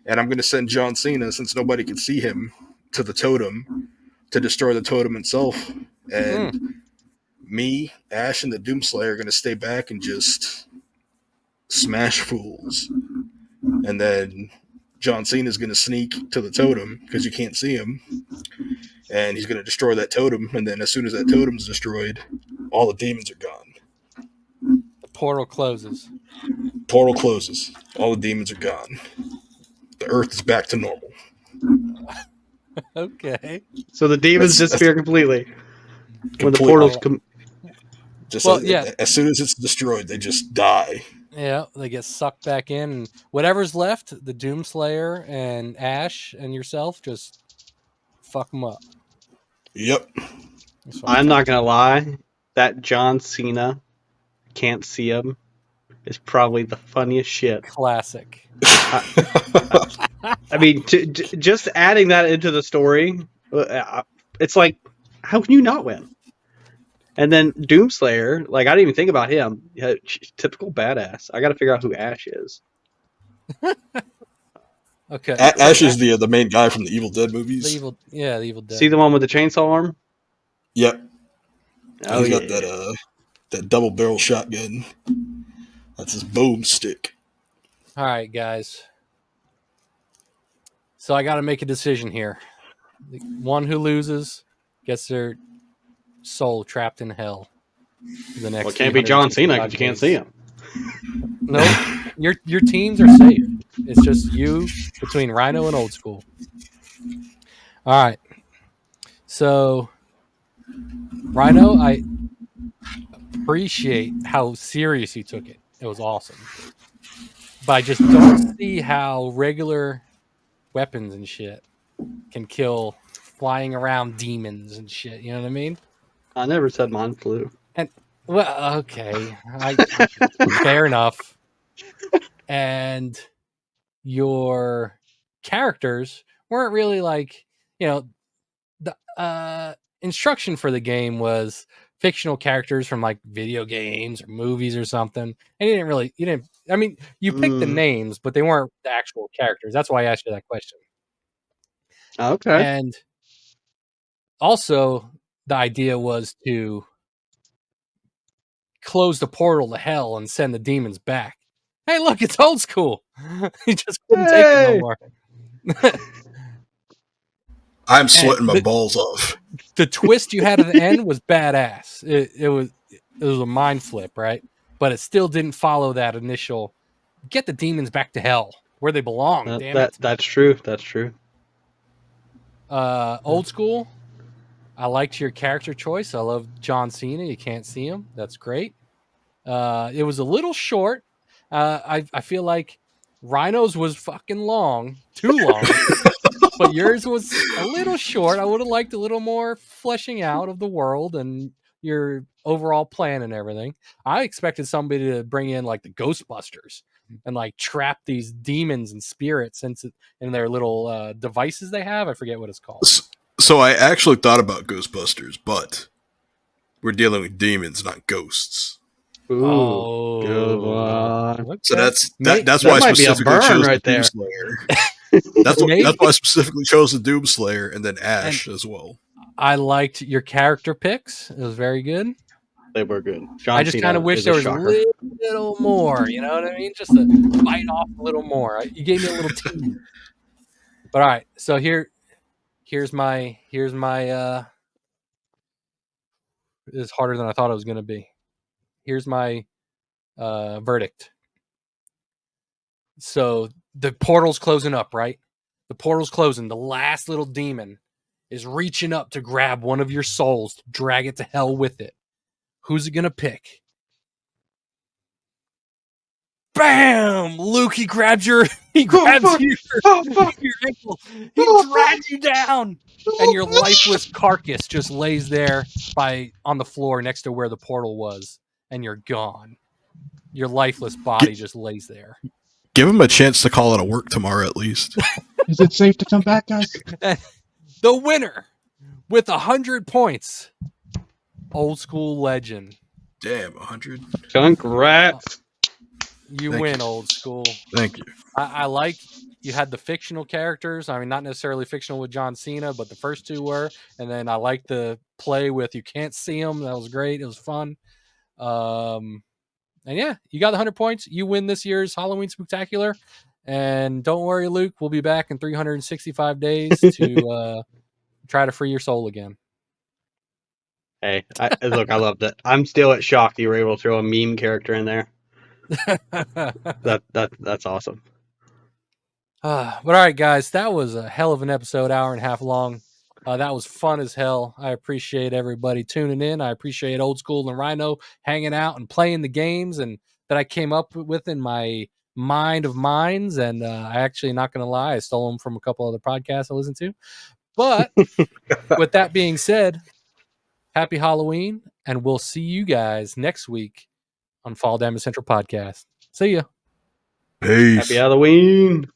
B: And I'm going to send John Cena, since nobody can see him, to the totem to destroy the totem itself. And me, Ash, and the Doomslayer are going to stay back and just smash fools. And then John Cena is going to sneak to the totem because you can't see him. And he's going to destroy that totem. And then as soon as that totem's destroyed, all the demons are gone.
A: The portal closes.
B: Portal closes. All the demons are gone. The earth is back to normal.
A: Okay.
C: So the demons
B: That's
C: disappear completely when the
B: completely.
C: portals come.
B: Just
A: Well, yeah.
B: as soon as it's destroyed, they just die.
A: Yeah, they get sucked back in, and whatever's left, the Doomslayer and Ash and yourself, just fuck them up.
B: Yep.
A: That's what I'm
C: I'm not
A: talking
C: gonna lie, that John Cena can't see him is probably the funniest shit.
A: Classic.
C: I mean, just adding that into the story, it's like, how can you not win? And then Doomslayer, like, I didn't even think about him. Yeah, typical badass. I got to figure out who Ash is.
A: Okay.
B: Ash is the main guy from the Evil Dead movies.
A: The Evil Dead.
C: See the one with the chainsaw arm?
B: Yep.
C: Oh,
B: He's
C: yeah.
B: got that double barrel shotgun. That's his boomstick.
A: All right, guys. So I got to make a decision here. The one who loses gets their soul trapped in hell for the next.
C: Well, it can't be John Cena
A: 365
C: because you can't
A: days.
C: see him.
A: Nope. Your teams are safe. It's just you between Ryno and Old School. All right. So, Ryno, I appreciate how serious you took it. It was awesome. But I just don't see how regular weapons and shit can kill flying around demons and shit. You know what I mean?
C: I never said mine flew.
A: Well, okay. Fair enough. And your characters weren't really like, the instruction for the game was fictional characters from like video games or movies or something. And you picked the names, but they weren't the actual characters. That's why I asked you that question.
C: Okay.
A: And also the idea was to close the portal to hell and send the demons back. Hey, look, it's Old School. He just couldn't take it no more.
B: I'm sweating my balls off.
A: The twist you had at the end was badass. It was a mind flip, right? But it still didn't follow that initial get the demons back to hell where they belong. Damn it.
C: That's true. That's true.
A: Old School. I liked your character choice. I love John Cena. You can't see him. That's great. It was a little short. I feel like Rhino's was fucking long, too long. But yours was a little short. I would have liked a little more fleshing out of the world and your overall plan and everything. I expected somebody to bring in like the Ghostbusters and like trap these demons and spirits in their little devices they have. I forget what it's called.
B: So I actually thought about Ghostbusters, but we're dealing with demons, not ghosts.
C: Ooh, good one.
A: Okay.
B: So that's why I
C: might be a
B: specifically
C: burn
B: chose
C: right
B: the
C: there.
B: Doomslayer. That's
A: Maybe.
B: why I specifically chose the Doomslayer and then Ash as well.
A: I liked your character picks. It was very good.
C: They were good.
A: I
C: John
A: just kind of
C: Cena
A: wish
C: is
A: there
C: a
A: was a
C: shocker.
A: little more. You know what I mean? Just to bite off a little more. You gave me a little tease. But all right, so here's my it's harder than I thought it was going to be. Here's my verdict. So the portal's closing up, right? The portal's closing. The last little demon is reaching up to grab one of your souls, to drag it to hell with it. Who's it going to pick? Bam! Luke, he grabs your your ankle. He drags you down. And your lifeless carcass just lays there on the floor next to where the portal was, and you're gone. Your lifeless body just lays there.
B: Give him a chance to call out of work tomorrow at least.
D: Is it safe to come back, guys?
A: The winner with 100 points, Old School Legend.
B: Damn, 100.
C: Congrats.
A: You
B: Thank
A: win,
B: you.
A: Old School.
B: Thank you.
A: I like you had the fictional characters. I mean, not necessarily fictional with John Cena, but the first two were. And then I like the play with you can't see them. That was great. It was fun. And yeah, you got the 100 points. You win this year's Halloween Spooktacular. And don't worry, Luke. We'll be back in 365 days to try to free your soul again.
C: Hey, look, I loved it. I'm still at shock you were able to throw a meme character in there. That's awesome.
A: But all right, guys, that was a hell of an episode, hour and a half long. That was fun as hell. I appreciate everybody tuning in. I appreciate Old School and Ryno hanging out and playing the games and that I came up with in my mind of minds. And I actually, not going to lie, I stole them from a couple other podcasts I listen to. But with that being said, happy Halloween, and we'll see you guys next week on Fall Damage Central Podcast. See ya.
B: Peace.
C: Happy Halloween.